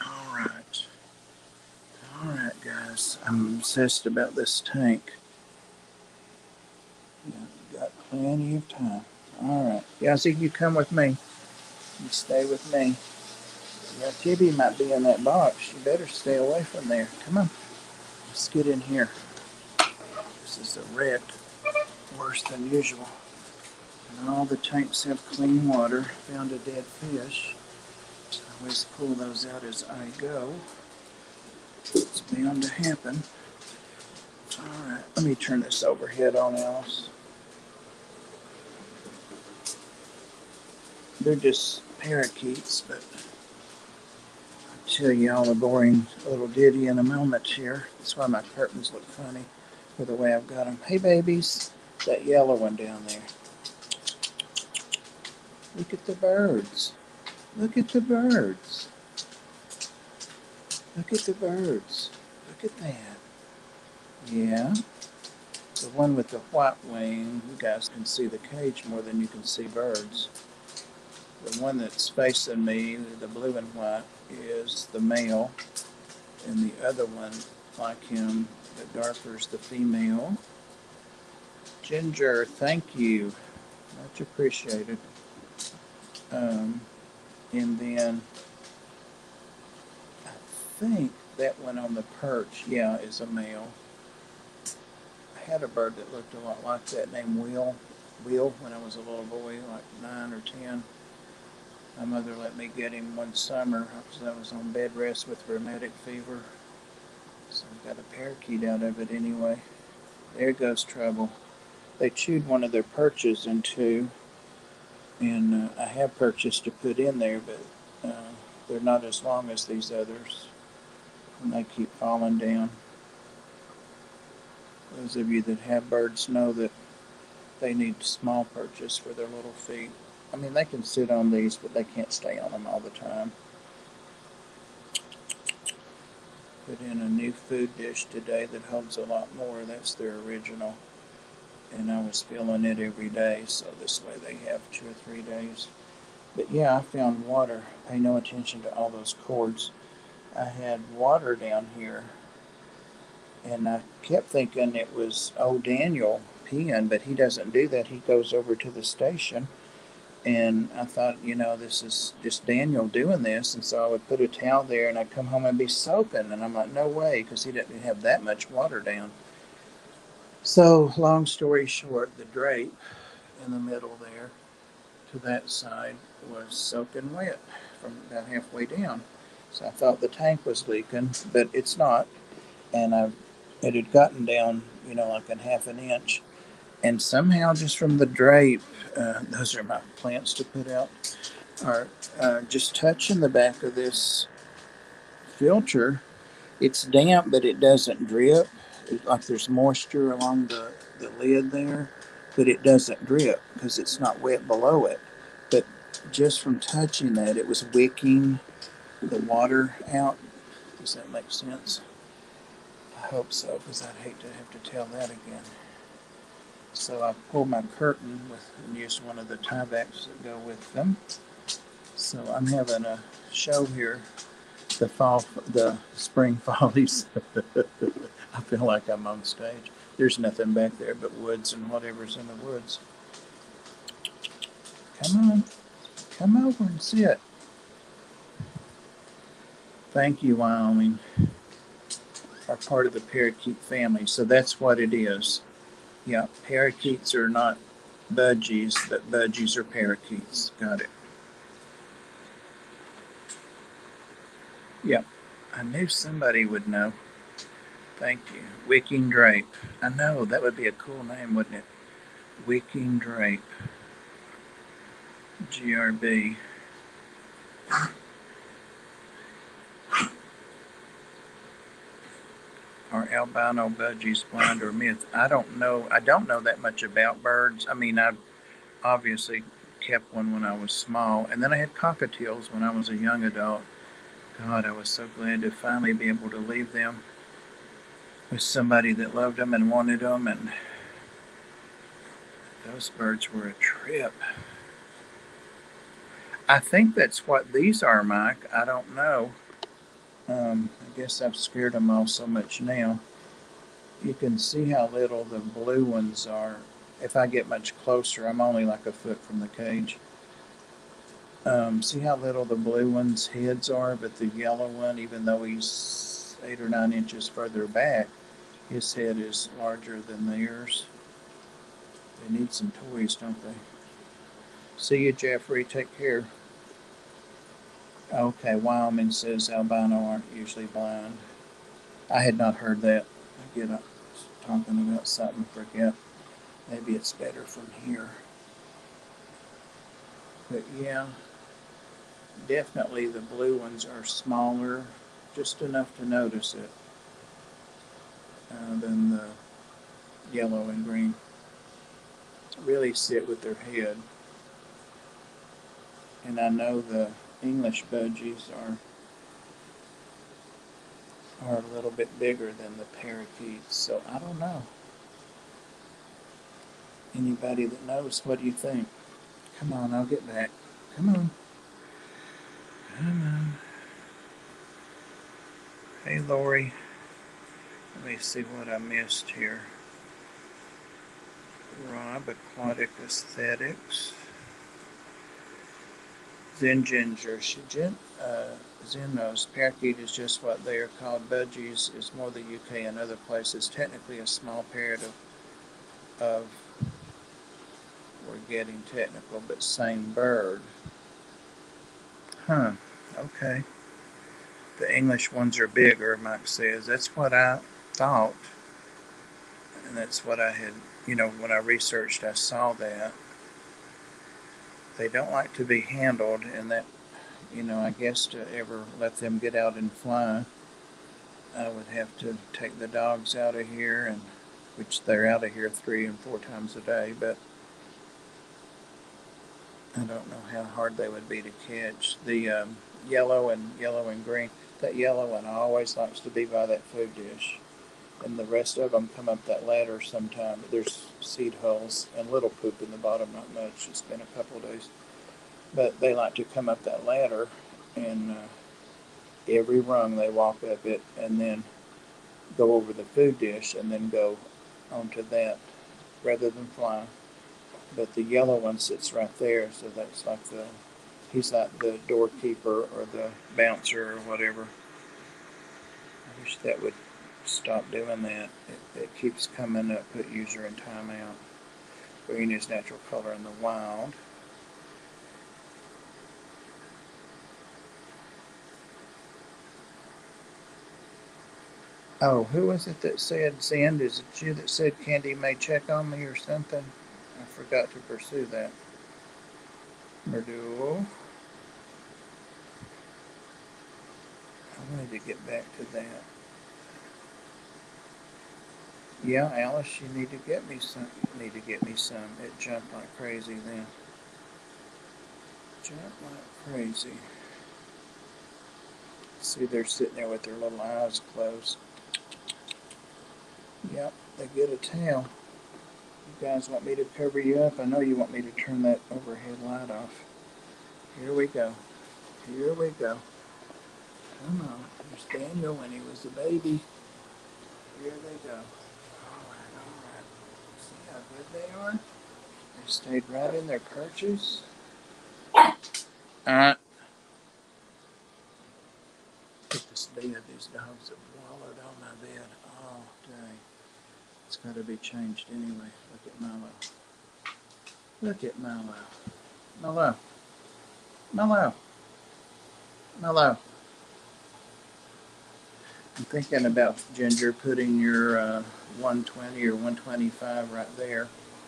All right. All right, guys. I'm obsessed about this tank. Yeah, got plenty of time. All right. Yazzie, you come with me. You stay with me. Yeah, Tibby might be in that box. You better stay away from there. Come on. Let's get in here. This is a wreck. Worse than usual. And all the tanks have clean water. Found a dead fish. always pull those out as I go. It's bound to happen. Alright, let me turn this overhead on, Alice. They're just parakeets, but I'll tell you all a boring little ditty in a moment here. That's why my curtains look funny with the way I've got them. Hey babies, that yellow one down there. Look at the birds. Look at the birds. Look at the birds. Look at that. Yeah. The one with the white wing, you guys can see the cage more than you can see birds. The one that's facing me, the blue and white, is the male. And the other one, like him, the darker is the female. Ginger, thank you. Much appreciated. And then I think that one on the perch, yeah, is a male. I had a bird that looked a lot like that named Will. Will, when I was a little boy, like 9 or 10. My mother let me get him one summer because I was on bed rest with rheumatic fever. So I got a parakeet out of it anyway. There goes trouble. They chewed one of their perches in two, and I have perches to put in there, but they're not as long as these others, and they keep falling down. Those of you that have birds know that they need small perches for their little feet. I mean, they can sit on these, but they can't stay on them all the time. Put in a new food dish today that holds a lot more. That's their original. And I was filling it every day, so this way they have 2 or 3 days. But yeah, I found water. Pay no attention to all those cords. I had water down here, and I kept thinking it was old Daniel peeing, but he doesn't do that. He goes over to the station, and I thought, this is just Daniel doing this, and so I would put a towel there, and I'd come home and be soaking, and I'm like, no way, because he didn't have that much water down. So, long story short, the drape in the middle there to that side was soaking wet from about halfway down. So I thought the tank was leaking, but it's not. And it had gotten down, like in half an inch. And somehow, just from the drape, those are my plants to put out, are just touching the back of this filter. It's damp, but it doesn't drip. Like there's moisture along the lid there, but it doesn't drip because it's not wet below it. But just from touching that, it was wicking the water out. Does that make sense? I hope so, because I'd hate to have to tell that again. So I pulled my curtain and used one of the tie backs that go with them. So I'm having a show here. The spring follies. I feel like I'm on stage. There's nothing back there but woods and whatever's in the woods. Come on. Come over and sit. Thank you, Wyoming. Are part of the parakeet family, so that's what it is. Yeah, parakeets are not budgies, but budgies are parakeets. Got it. Yeah, I knew somebody would know. Thank you. Wicking Drape. I know, that would be a cool name, wouldn't it? Wicking Drape. GRB. Are albino budgies blind or myth? I don't know. I don't know that much about birds. I mean, I obviously kept one when I was small, and then I had cockatiels when I was a young adult. God, I was so glad to finally be able to leave them with somebody that loved them and wanted them, and those birds were a trip. I think that's what these are, Mike. I don't know. I guess I've scared them all so much now. You can see how little the blue ones are. If I get much closer, I'm only like a foot from the cage. See how little the blue one's heads are, but the yellow one, even though he's 8 or 9 inches further back, his head is larger than theirs. They need some toys, don't they? See you, Jeffrey. Take care. Okay, Wyoming says albino aren't usually blind. I had not heard that. I get up talking about something, forget. Maybe it's better from here. But yeah, definitely the blue ones are smaller, just enough to notice it, than the yellow and green. Really sit with their head. And I know the English budgies are a little bit bigger than the parakeets, so I don't know. Anybody that knows, what do you think? Come on, I'll get back. Come on. Come on. Hey, Lori. Let me see what I missed here. Rob, Aquatic Aesthetics. Zen Ginger. Zen knows parakeet is just what they are called. Budgies is more the UK and other places. Technically a small parrot of we're getting technical, but same bird. Huh. Okay. The English ones are bigger, Mike says. That's what I thought. And that's what I had, when I researched, I saw that. They don't like to be handled, and that, I guess to ever let them get out and fly, I would have to take the dogs out of here, and which they're out of here 3 and 4 times a day, but I don't know how hard they would be to catch. The yellow and green, that yellow one always likes to be by that food dish. And the rest of them come up that ladder sometime. There's seed holes and little poop in the bottom, not much. It's been a couple of days. But they like to come up that ladder, and every rung they walk up it and then go over the food dish and then go onto that rather than fly. But the yellow one sits right there, so that's like he's like the doorkeeper or the bouncer or whatever. I wish that would stop doing that. It keeps coming up, put user in timeout. Green is natural color in the wild. Oh, who was it that said, Zend? Is it you that said Candy may check on me or something? I forgot to pursue that. Merduo. I wanted to get back to that. Yeah, Alice, you need to get me some. It jumped like crazy then. Jumped like crazy. See, they're sitting there with their little eyes closed. Yep, they get a tail. You guys want me to cover you up? I know you want me to turn that overhead light off. Here we go. Here we go. Come on. There's Daniel when he was a baby. Here they go. Alright, alright. See how good they are? They stayed right in their perches. Look at this bed. These dogs have wallowed on my bed all day. It's got to be changed anyway. Look at Milo. Look at Milo. Milo. Milo. Milo. I'm thinking about, Ginger, putting your 120 or 125 right there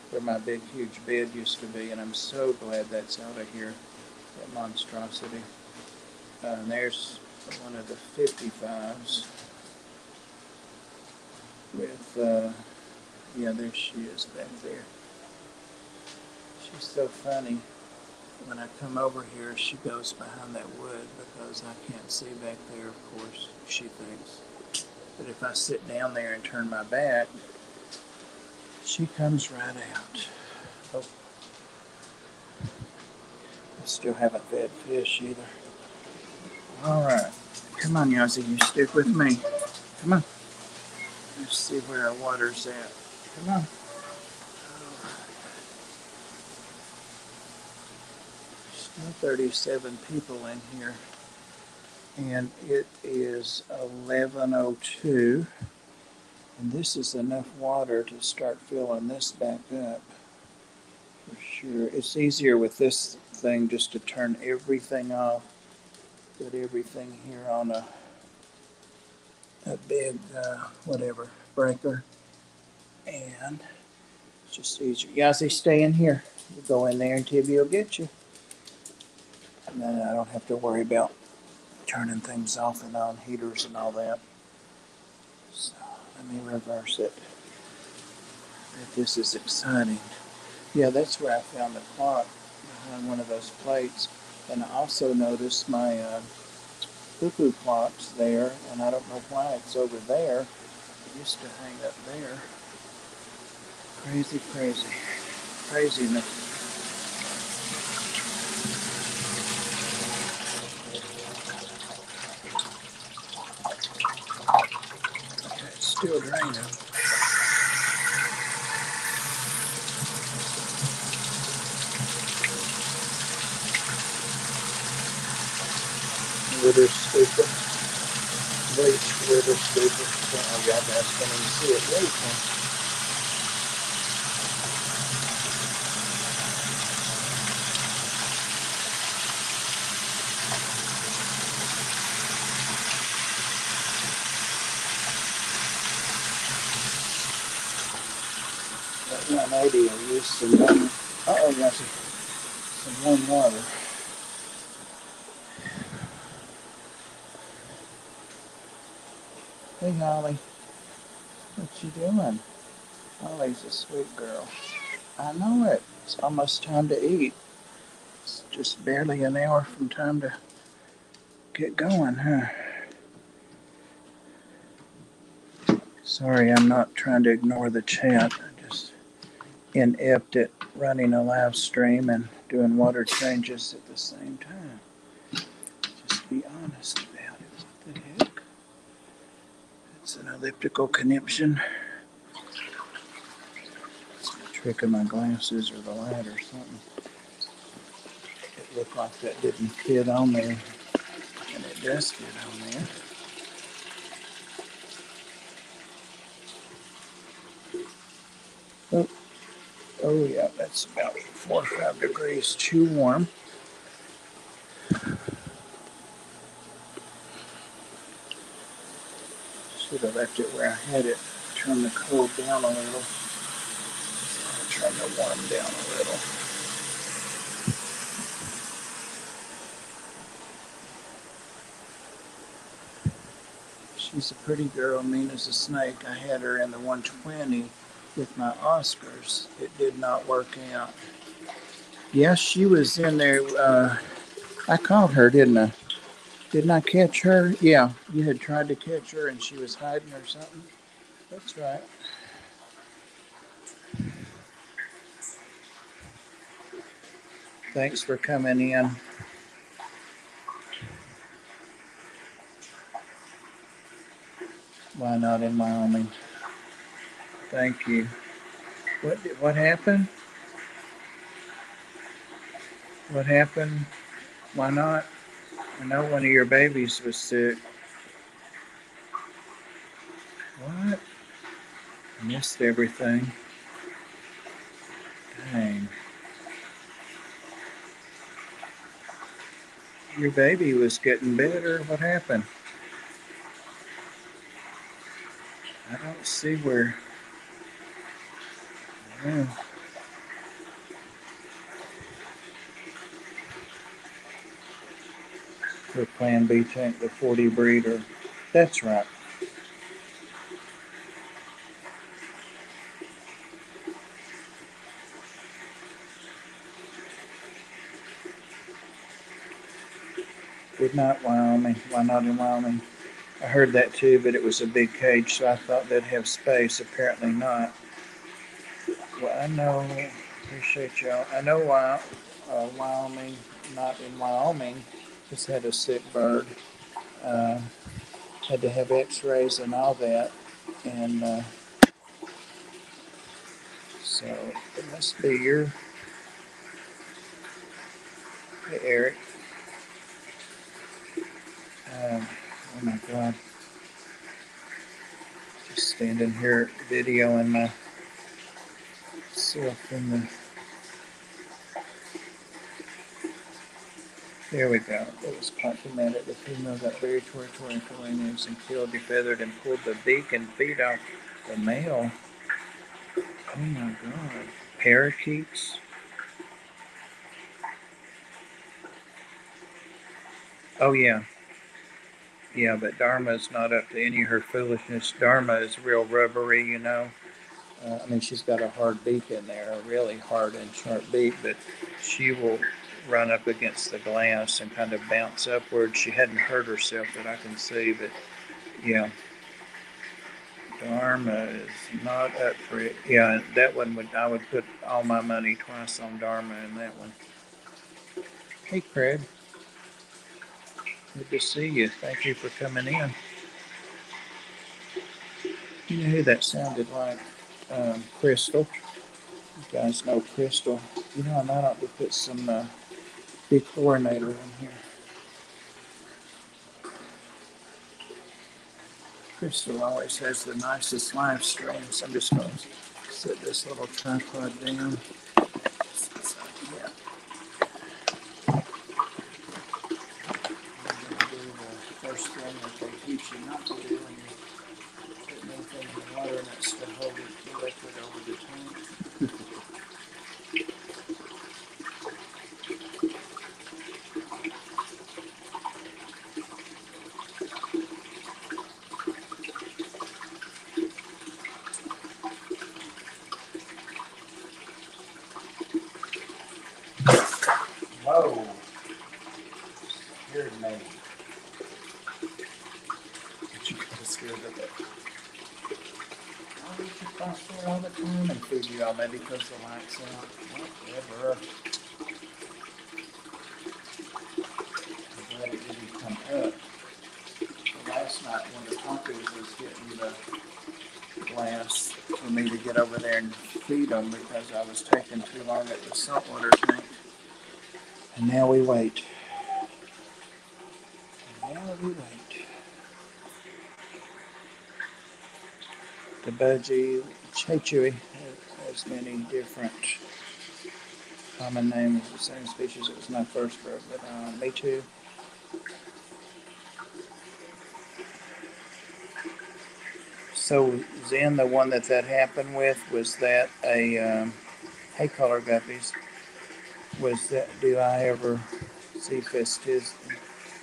where my big, huge bed used to be, and I'm so glad that's out of here, that monstrosity. And there's one of the 55s with, yeah, there she is back there. She's so funny. When I come over here, she goes behind that wood because I can't see back there, of course, she thinks. But if I sit down there and turn my back, she comes right out. Oh. I still haven't fed fish either. All right. Come on, Yazzie, you stick with me. Come on. Let's see where our water's at. Come on. Still 37 people in here. And it is 11:02. And this is enough water to start filling this back up. For sure. It's easier with this thing just to turn everything off Got everything here on a big, whatever, breaker. And it's just easier. Yazzie, stay in here. You go in there and Tibby will get you. And then I don't have to worry about turning things off and on, heaters and all that. So let me reverse it. This is exciting. Yeah, that's where I found the clock, behind one of those plates. And I also noticed my cuckoo clock's there, and I don't know why it's over there. It used to hang up there. Crazy, crazy, craziness. Okay, it's still draining. Litter stupid. Bleach litter stupid. Oh, y'all guys can't even see it leaking. That 180 will use some warm. Uh-oh, got some warm water. Hey, Holly. What you doing? Holly's a sweet girl. I know it. It's almost time to eat. It's just barely an hour from time to get going, huh? Sorry, I'm not trying to ignore the chat. I'm just inept at running a live stream and doing water changes at the same time. Just be honest about it. What the heck? It's an elliptical conniption. It's a trick of my glasses or the light or something. It looked like that didn't fit on there, and it does fit on there. Oh, oh yeah, that's about 4 or 5 degrees too warm. Should have left it where I had it. Turn the cold down a little. I'll turn the warm down a little. She's a pretty girl, mean as a snake. I had her in the 120 with my Oscars. It did not work out. Yes, she was in there. I caught her, didn't I? Didn't I catch her? Yeah, you had tried to catch her and she was hiding or something. That's right. Thanks for coming in. Why not in Wyoming? Thank you. What happened? What happened? Why not? I know one of your babies was sick. What? I missed everything. Dang. Your baby was getting better. What happened? I don't see where. Yeah. For Plan B tank, the 40 breeder. That's right. Good night, Wyoming. Why not in Wyoming? I heard that too, but it was a big cage, so I thought they'd have space. Apparently not. Well, I know. Appreciate y'all. I know why Wyoming, not in Wyoming, just had a sick bird. Had to have x-rays and all that. And so it must be your. Hey, Eric. Oh my God. Just standing here videoing myself in the. There we go. It was complimented. The female got very territorial and felonious and killed, defeathered, and pulled the beak and feet off the male. Oh my god. Parakeets? Oh yeah. Yeah, but Dharma's not up to any of her foolishness. Dharma is real rubbery, you know. I mean, she's got a hard beak in there, a really hard and sharp beak, but she will run up against the glass and kind of bounce upward. She hadn't hurt herself that I can see, but yeah, Dharma is not up for it. Yeah, that one I would put all my money twice on Dharma in that one. Hey, Craig, good to see you. Thank you for coming in. You know who that sounded like? Crystal. You guys know Crystal. You know, I might ought to put some dechlorinator in here. Crystal always has the nicest live streams. I'm just going to set this little tripod down. Yeah. I'm going to do the first thing that they teach you not to do when you're putting anything in the water, and that's to hold the liquid over the tank. Whoa. Scared me. But you got scared of it. I'll eat your phosphor all the time and feed you all maybe because the light's out. Whatever. I'm glad it didn't come up. Last night when the puppies was getting the glass for me to get over there and feed them because I was taking too long at the saltwater tank. And now we wait. The budgie, Chechewi, has many different common names. The same species. It was my first bird, but me too. So Zen, the one that happened with, was that a hay color guppies? Was that? Do I ever see festivals?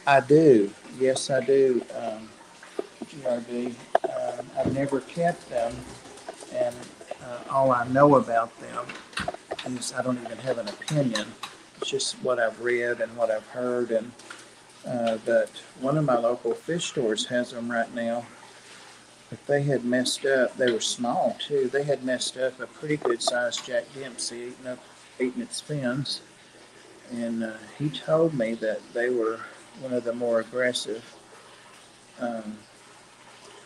I do. Yes, I do. GRB. I've never kept them, and all I know about them is I don't even have an opinion. It's just what I've read and what I've heard. And but one of my local fish stores has them right now. But they had messed up. They were small too. They had messed up a pretty good sized Jack Dempsey eating its fins. And he told me that they were one of the more aggressive. Um,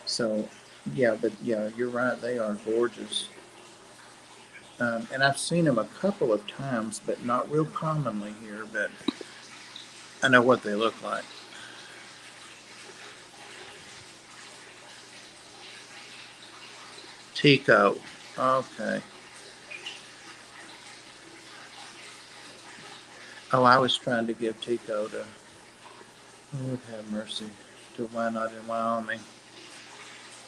so, yeah, but yeah, you're right. They are gorgeous. And I've seen them a couple of times, but not real commonly here. But I know what they look like. Tico. Okay. Oh, I was trying to give Tico to, Lord have mercy, to Why Not in Wyoming.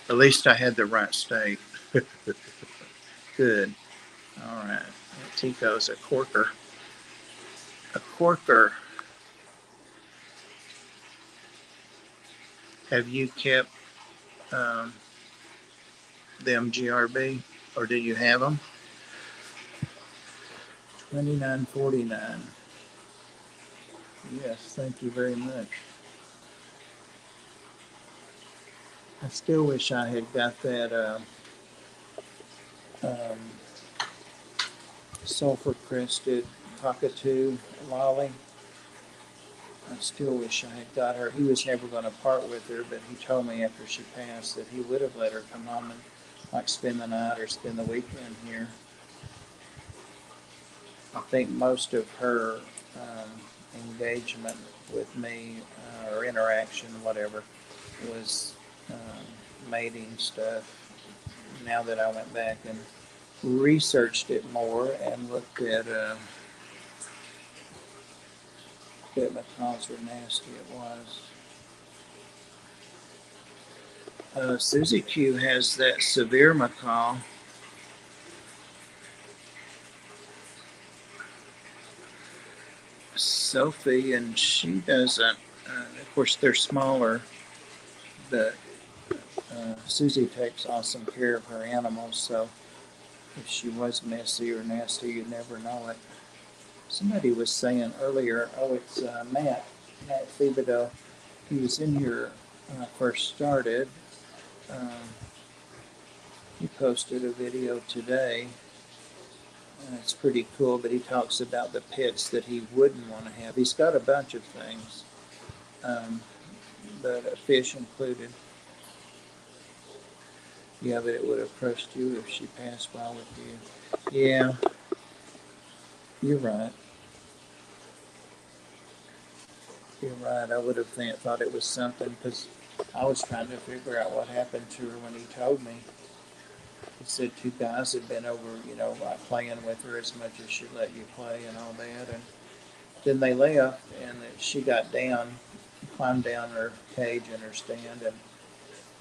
At least I had the right state. Good. All right. Tico's a corker. A corker. Have you kept them GRB, or do you have them? 29.49. Yes, thank you very much. I still wish I had got that sulfur crested cockatoo lolly. I still wish I had got her. He was never going to part with her, but he told me after she passed that he would have let her come home and like spend the night or spend the weekend here. I think most of her engagement with me or interaction, whatever, was mating stuff. Now that I went back and researched it more and looked at bit macaws were nasty, it was. Susie Q has that severe macaw. Sophie, and she doesn't. Of course, they're smaller, but Susie takes awesome care of her animals, so if she was messy or nasty, you'd never know it. Somebody was saying earlier, oh, it's Matt Thibodeau. He was in here when I first started. Um, he posted a video today. It's pretty cool, but he talks about the pets that he wouldn't want to have. He's got a bunch of things, but a fish included. Yeah, but it would have crushed you if she passed by with you. Yeah, you're right. You're right. I would have thought it was something because I was trying to figure out what happened to her when he told me. He said two guys had been over, like playing with her as much as she'd let you play and all that. And then they left, and she got down, climbed down her cage in her stand, and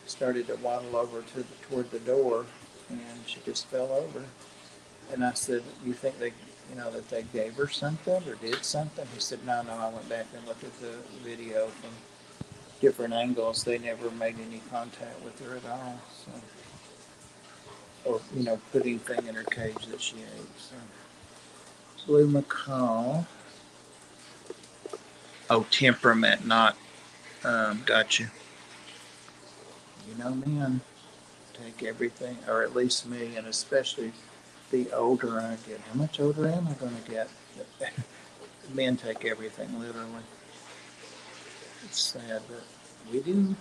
started to waddle over toward the door, and she just fell over. And I said, "You think that they gave her something or did something?" He said, "No, no." I went back and looked at the video from different angles. They never made any contact with her at all. So, or put anything in her cage that she ate. So, blue macaw. Oh, temperament, not got you. Man, take everything, or at least me, and especially the older I get. How much older am I going to get? Men take everything literally. It's sad, but we do.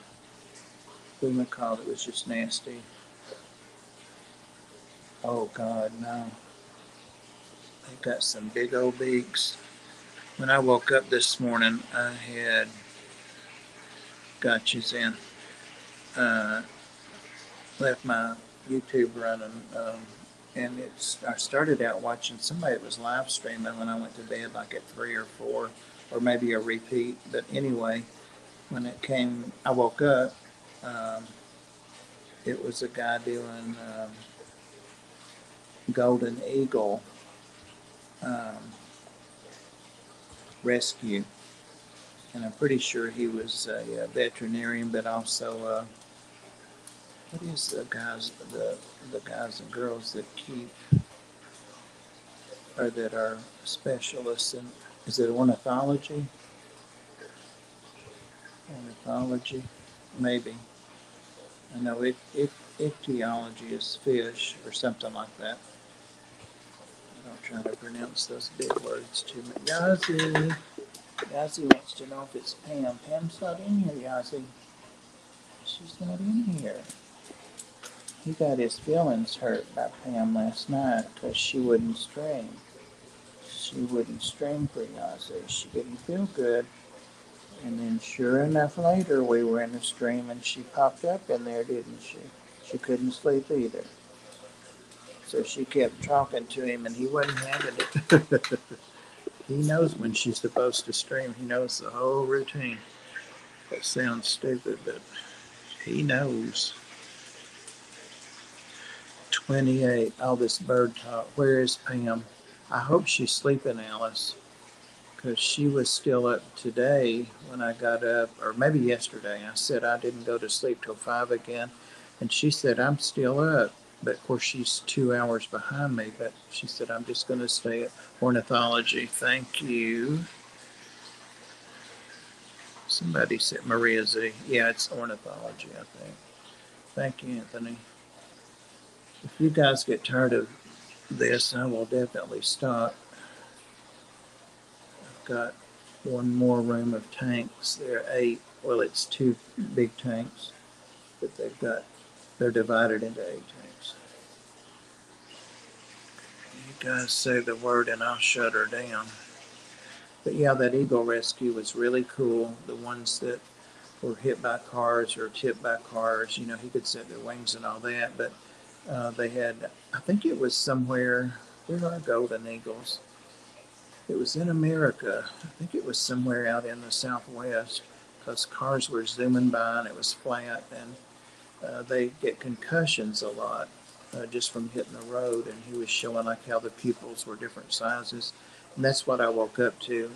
Blue macaw that was just nasty. Oh God, no. They've got some big old beaks. When I woke up this morning, I had gotchas in. Left my YouTube running, and I started out watching somebody that was live streaming when I went to bed, like at 3 or 4, or maybe a repeat. But anyway, when I woke up. Um, it was a guy doing golden eagle um, rescue, and I'm pretty sure he was a veterinarian, but also what is the guys and girls that keep or that are specialists in, is it ornithology? Ornithology, maybe. I know ichthyology is fish or something like that. I don't try to pronounce those big words too much. Yazzie. Yazzie wants to know if it's Pam. Pam's not in here, Yazzie. She's not in here. He got his feelings hurt by Pam last night because she wouldn't stream. She wouldn't stream for Yazzie. She didn't feel good. And then sure enough later we were in a stream and she popped up in there, didn't she? She couldn't sleep either. So she kept talking to him and he wasn't having it. He knows when she's supposed to stream. He knows the whole routine. That sounds stupid, but he knows. 28. All this bird talk. Where is Pam? I hope she's sleeping, Alice, because she was still up today when I got up, or maybe yesterday. I said I didn't go to sleep till 5 again, and she said I'm still up. But of course she's 2 hours behind me. But she said I'm just going to stay at ornithology. Thank you. Somebody said Maria Z. Yeah, it's ornithology, I think. Thank you, Anthony. If you guys get tired of this, I will definitely stop. I've got one more room of tanks. There are 8. Well, it's 2 big tanks, but they're divided into 8 tanks. You guys say the word and I'll shut her down. But yeah, that eagle rescue was really cool. The ones that were hit by cars or tipped by cars, he could set their wings and all that. But they had, I think it was somewhere, where are golden eagles? It was in America. I think it was somewhere out in the Southwest because cars were zooming by and it was flat, and they get concussions a lot just from hitting the road. And he was showing like how the pupils were different sizes. And that's what I woke up to,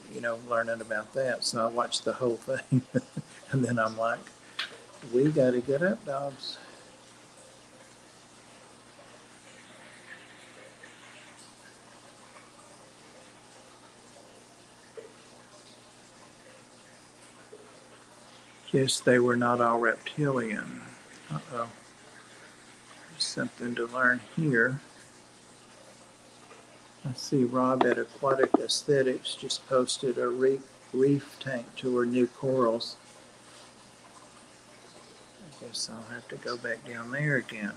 learning about that. So I watched the whole thing. And then I'm like, we got to get up, dogs. Yes, they were not all reptilian. Uh-oh. There's something to learn here. I see Rob at Aquatic Aesthetics just posted a reef tank tour, new corals. I guess I'll have to go back down there again.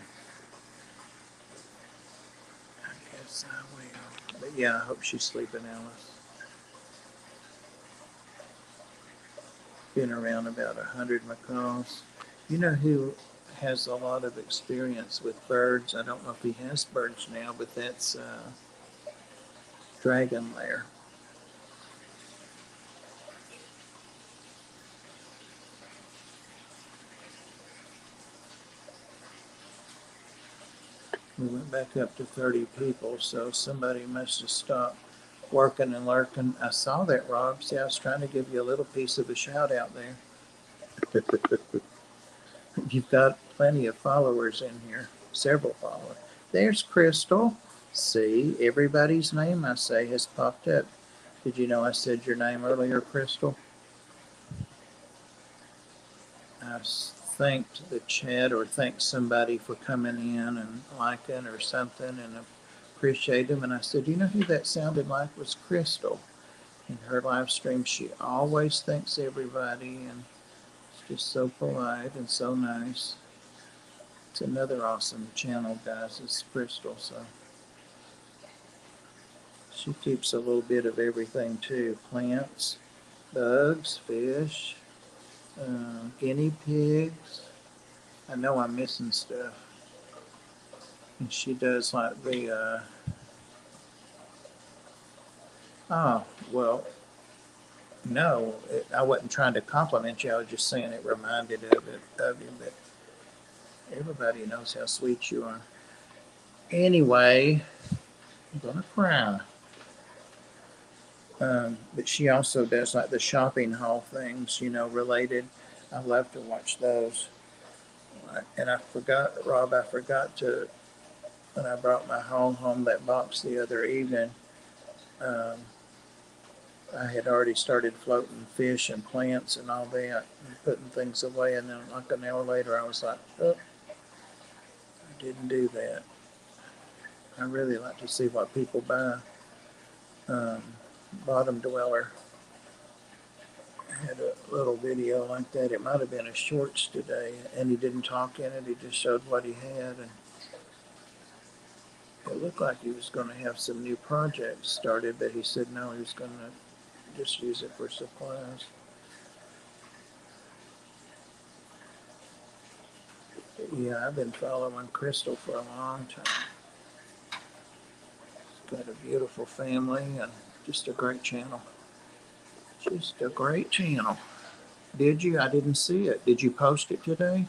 I guess I will. But yeah, I hope she's sleeping, Alice. Been around about 100 macaws. You know who has a lot of experience with birds? I don't know if he has birds now, but that's Dragon Lair. We went back up to 30 people, so somebody must have stopped working and lurking. I saw that, Rob. See, I was trying to give you a little piece of a shout out there. You've got plenty of followers in here, several followers. There's Crystal. See, everybody's name I say has popped up. Did you know I said your name earlier, Crystal? I thanked the chat or thanked somebody for coming in and liking or something and appreciate them. And I said, you know who that sounded like was Crystal. In her live stream, she always thanks everybody and it's just so polite and so nice. It's another awesome channel, guys. It's Crystal, so she keeps a little bit of everything too. Plants, bugs, fish, guinea pigs. I know I'm missing stuff. And she does like the, oh, well, no, I wasn't trying to compliment you. I was just saying it reminded of you, but everybody knows how sweet you are. Anyway, I'm going to cry. But she also does like the shopping haul things, related. I love to watch those. And I forgot, Rob, when I brought my haul home, that box the other evening, um, I had already started floating fish and plants and all that and putting things away. And then like an hour later, I was like, oh, I didn't do that. I really like to see what people buy. Bottom Dweller had a little video like that. It might have been a shorts today, and he didn't talk in it. He just showed what he had, and it looked like he was going to have some new projects started, but he said no, he was going to just use it for supplies. Yeah, I've been following Crystal for a long time. She's got a beautiful family and just a great channel. Just a great channel. Did you? I didn't see it. Did you post it today?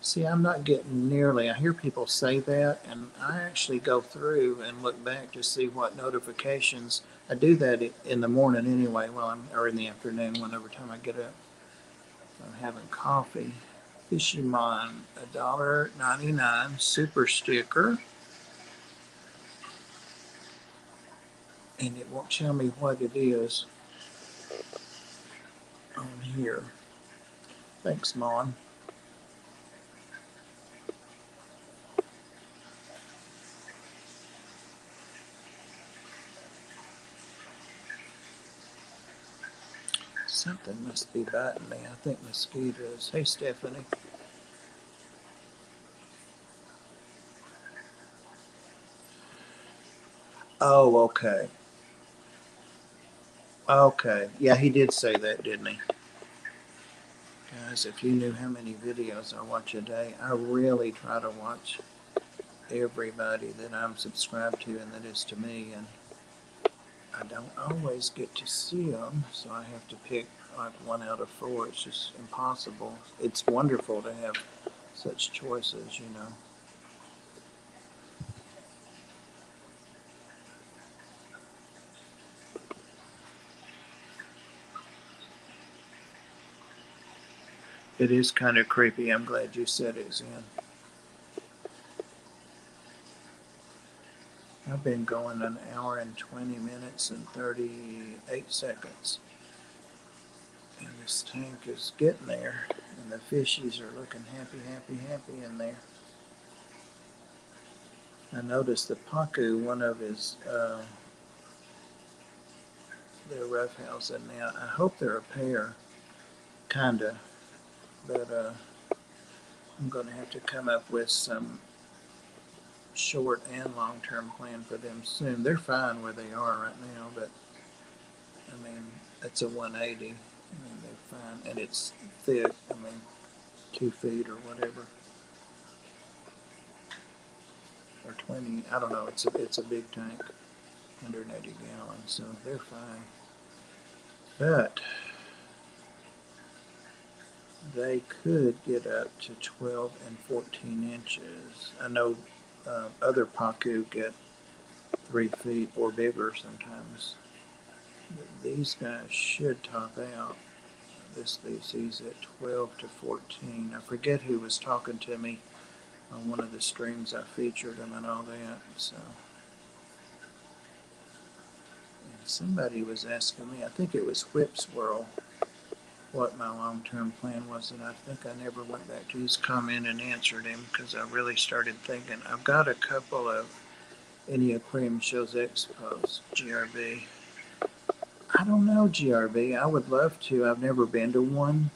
See, I'm not getting nearly, I hear people say that, and I actually go through and look back to see what notifications. I do that in the morning anyway, or in the afternoon, whenever time I get up. I'm having coffee. Fishimon, $1.99 super sticker. And it won't tell me what it is on here. Thanks, Mon. Something must be biting me. I think mosquitoes. Hey, Stephanie. Oh, okay. Okay. Yeah, he did say that, didn't he? Guys, if you knew how many videos I watch a day, I really try to watch everybody that I'm subscribed to and that is to me. And I don't always get to see them, so I have to pick like 1 out of 4. It's just impossible. It's wonderful to have such choices, you know. It is kind of creepy. I'm glad you said it's in. I've been going an hour and 20 minutes and 38 seconds. And this tank is getting there. And the fishies are looking happy, happy, happy in there. I noticed the Pacu, one of his, they're roughhousing now. I hope they're a pair, kinda. But I'm going to have to come up with some short and long-term plan for them soon. They're fine where they are right now, but I mean, it's a 180. I mean, they're fine, and it's thick. I mean, 2 feet or whatever, or 20. I don't know. It's a big tank, 180 gallons, so they're fine. But they could get up to 12 and 14 inches. I know other Pacu get 3 feet or bigger sometimes. But these guys should top out this species at 12 to 14. I forget who was talking to me on one of the streams. I featured them and all that. So, and somebody was asking me, I think it was Whip Swirl, what my long-term plan was, and I think I never went back to his comment and answered him because I really started thinking. I've got a couple of Any Aquarium Shows Expos, GRB. I don't know, GRB. I would love to. I've never been to one,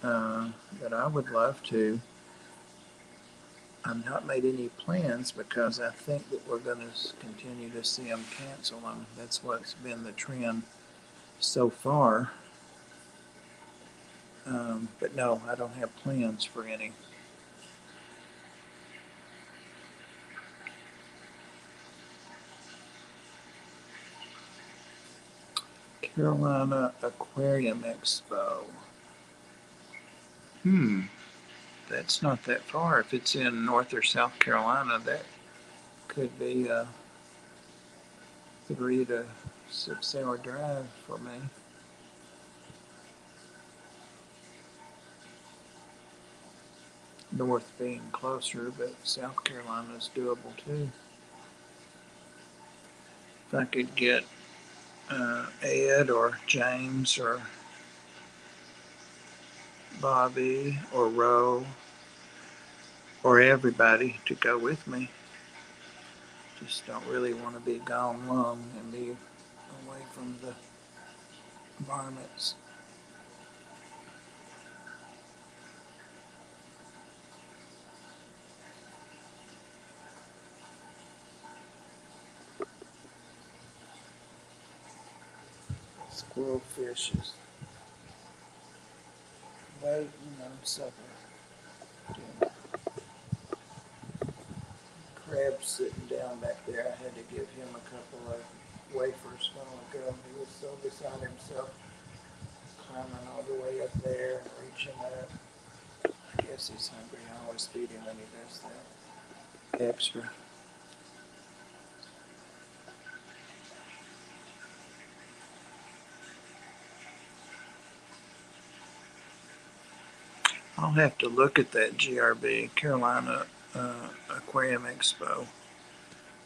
but I would love to. I've not made any plans because I think that we're going to continue to see them cancel them. That's what's been the trend so far. But no, I don't have plans for any. Carolina Aquarium Expo. That's not that far. If it's in North or South Carolina, that could be a 3 to 6 hour drive for me. North being closer, but South Carolina is doable too. If I could get Ed or James or Bobby or Roe or everybody to go with me. Just don't really want to be gone long and be away from the varmints. Squirrel fishes waiting on supper. Crab's sitting down back there. I had to give him a couple of wafers a while ago. He was so beside himself, climbing all the way up there, reaching up. I guess he's hungry. I always feed him when he does that. Extra. I'll have to look at that GRB, Carolina Aquarium Expo.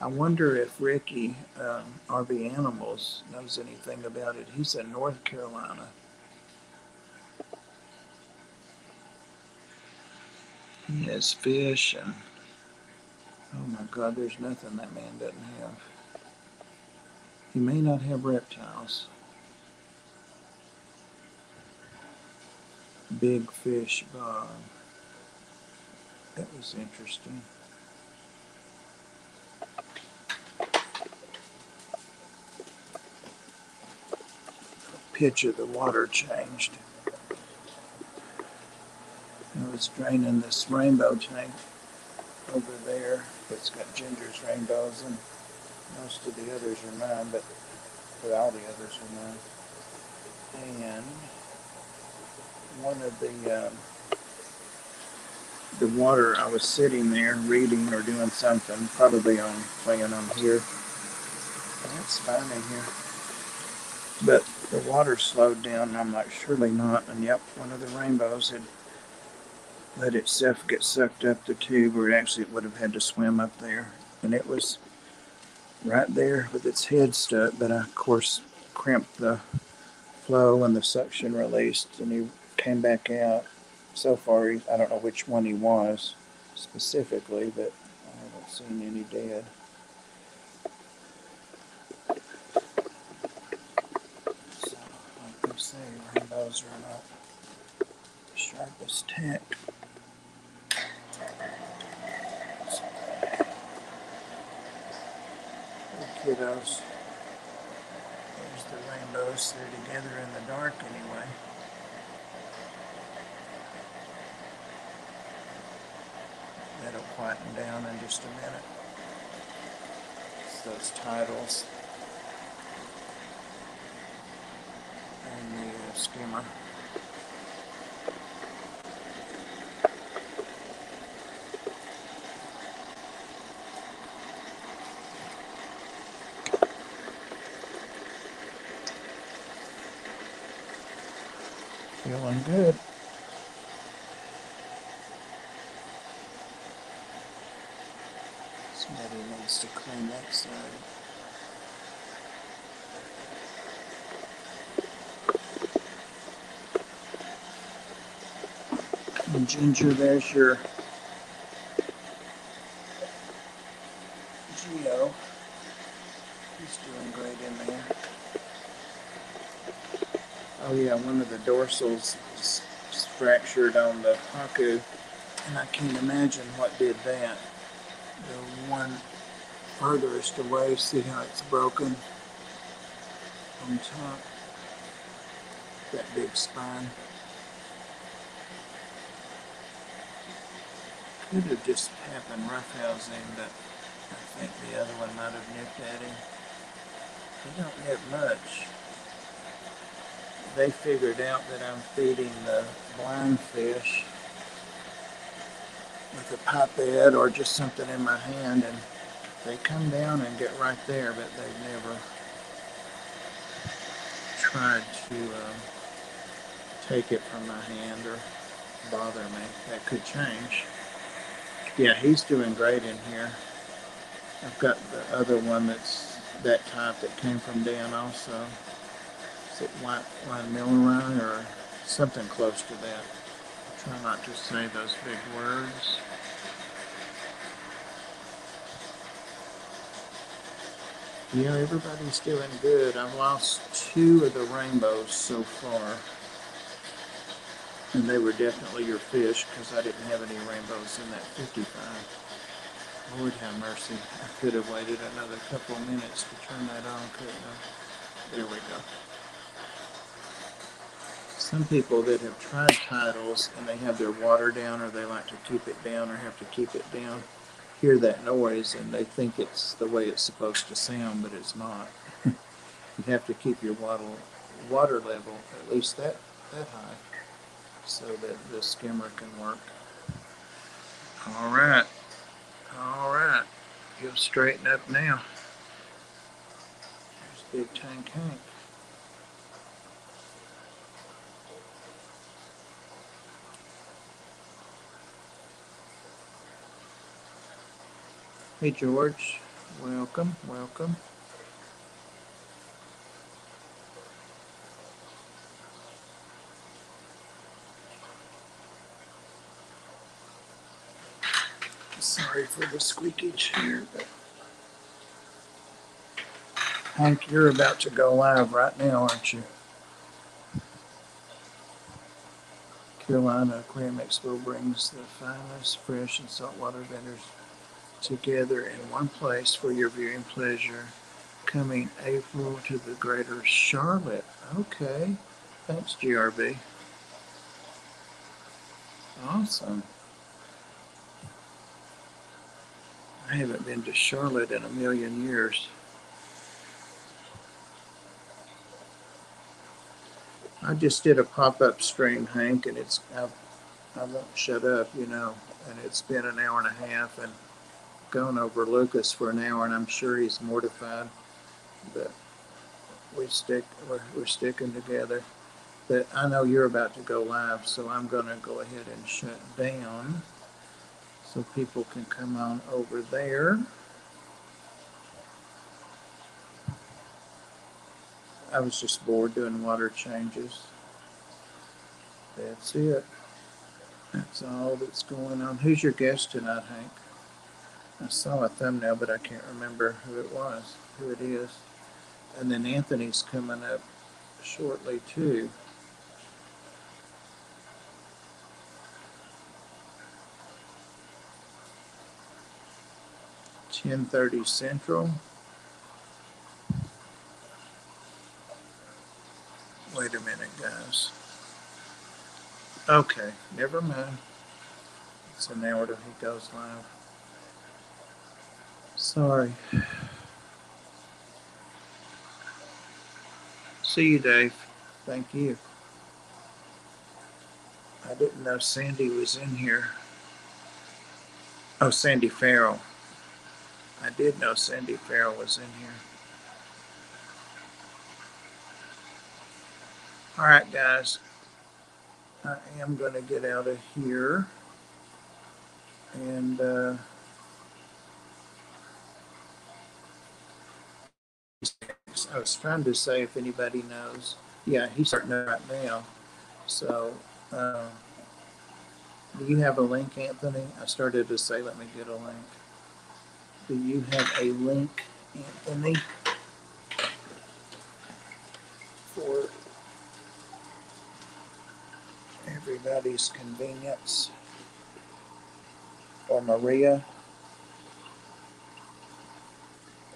I wonder if Ricky, RV Animals, knows anything about it. He's in North Carolina. He has fish and, oh my God, there's nothing that man doesn't have. He may not have reptiles. Big Fish Bob. That was interesting. Pitch of the water changed. I was draining this rainbow tank over there. It's got Ginger's rainbows and most of the others are mine, but but all the others were nice. And one of the water, I was sitting there reading or doing something, probably playing on here. It's fine in here. But the water slowed down, and I'm like, surely not. And yep, one of the rainbows had let itself get sucked up the tube, or it would have had to swim up there. And it was right there with its head stuck, but I, of course, crimped the flow and the suction released, and he came back out. So far, I don't know which one he was specifically, but I haven't seen any dead. So, like they say, rainbows are not the sharpest tack. Little kiddos. There's the rainbows. They're together in the dark anyway. That'll quieten down in just a minute. It's those titles and the skimmer. Feeling good. Somebody needs to clean that side. And Ginger, there's your Geo. He's doing great in there. Oh yeah, one of the dorsals is fractured on the Haku, and I can't imagine what did that. The one furthest away, see how it's broken on top? That big spine. Could have just happened roughhousing, but I think the other one might have nipped at him. They don't nip much. They figured out that I'm feeding the blind fish with a pipette or just something in my hand, and they come down and get right there, but they've never tried to take it from my hand or bother me. That could change. Yeah, he's doing great in here. I've got the other one that's that type that came from Dan also. Is it white Millerai or something close to that? Try not to say those big words. Yeah, everybody's doing good. I've lost 2 of the rainbows so far. And they were definitely your fish because I didn't have any rainbows in that 55. Lord have mercy. I could have waited another couple of minutes to turn that on, couldn't I? There we go. Some people that have tried titles and they have their water down, or they like to keep it down or have to keep it down, hear that noise and they think it's the way it's supposed to sound, but it's not. You have to keep your water level at least that high so that the skimmer can work. All right. He'll straighten up now. There's Big Tank Hank. Hey George, welcome. Sorry for the squeaky chair, but Hank, you're about to go live right now, aren't you? Carolina Aquarium Expo brings the finest fresh and saltwater vendors together in one place for your viewing pleasure. Coming April to the greater Charlotte. Okay. Thanks, GRB. Awesome. I haven't been to Charlotte in a million years. I just did a pop-up stream, Hank, and I won't shut up, and it's been an hour and a half and gone over Lucas for an hour, and I'm sure he's mortified, but we're sticking together. But I know you're about to go live, so I'm going to go ahead and shut down so people can come on over there. I was just bored doing water changes. That's it. That's all that's going on. Who's your guest tonight, Hank? I saw a thumbnail, but I can't remember who it is. And then Anthony's coming up shortly, too. 10:30 Central. Wait a minute, guys. Okay, never mind. It's an hour till he goes live. Sorry. See you, Dave. Thank you. I didn't know Sandy was in here. Oh, Sandy Farrell. I did know Sandy Farrell was in here. All right, guys. I am going to get out of here. And I was trying to say if anybody knows. Yeah, he's starting right now. So, do you have a link, Anthony? I started to say, let me get a link. Do you have a link, Anthony, for everybody's convenience? Or Maria?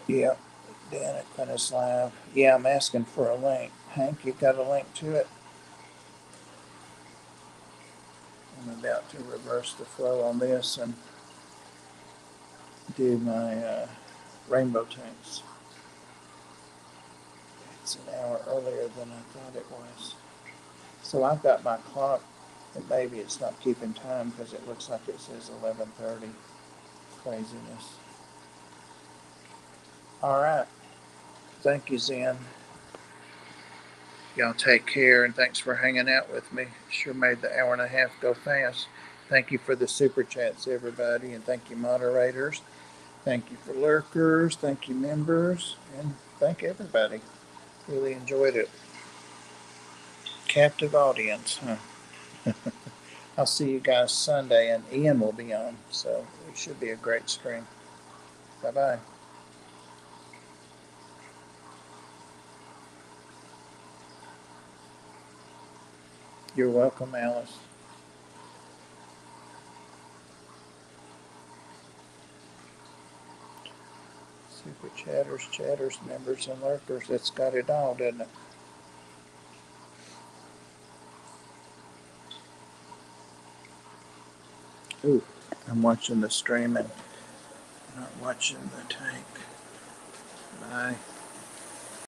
Yeah, Dan at Quintus Live. Yeah, I'm asking for a link. Hank, you got a link to it? I'm about to reverse the flow on this and do my rainbow tanks. It's an hour earlier than I thought it was. So I've got my clock, and maybe it's not keeping time because it looks like it says 11:30. Craziness. All right. Thank you, Zen. Y'all take care, and thanks for hanging out with me. Sure made the hour and a half go fast. Thank you for the super chats, everybody, and thank you, moderators. Thank you for lurkers. Thank you, members, and thank everybody. Really enjoyed it. Captive audience, huh? I'll see you guys Sunday, and Ian will be on, so it should be a great stream. Bye-bye. You're welcome, Alice. Super chatters, members, and lurkers. That's got it all, doesn't it? Ooh, I'm watching the stream and not watching the tank. Bye.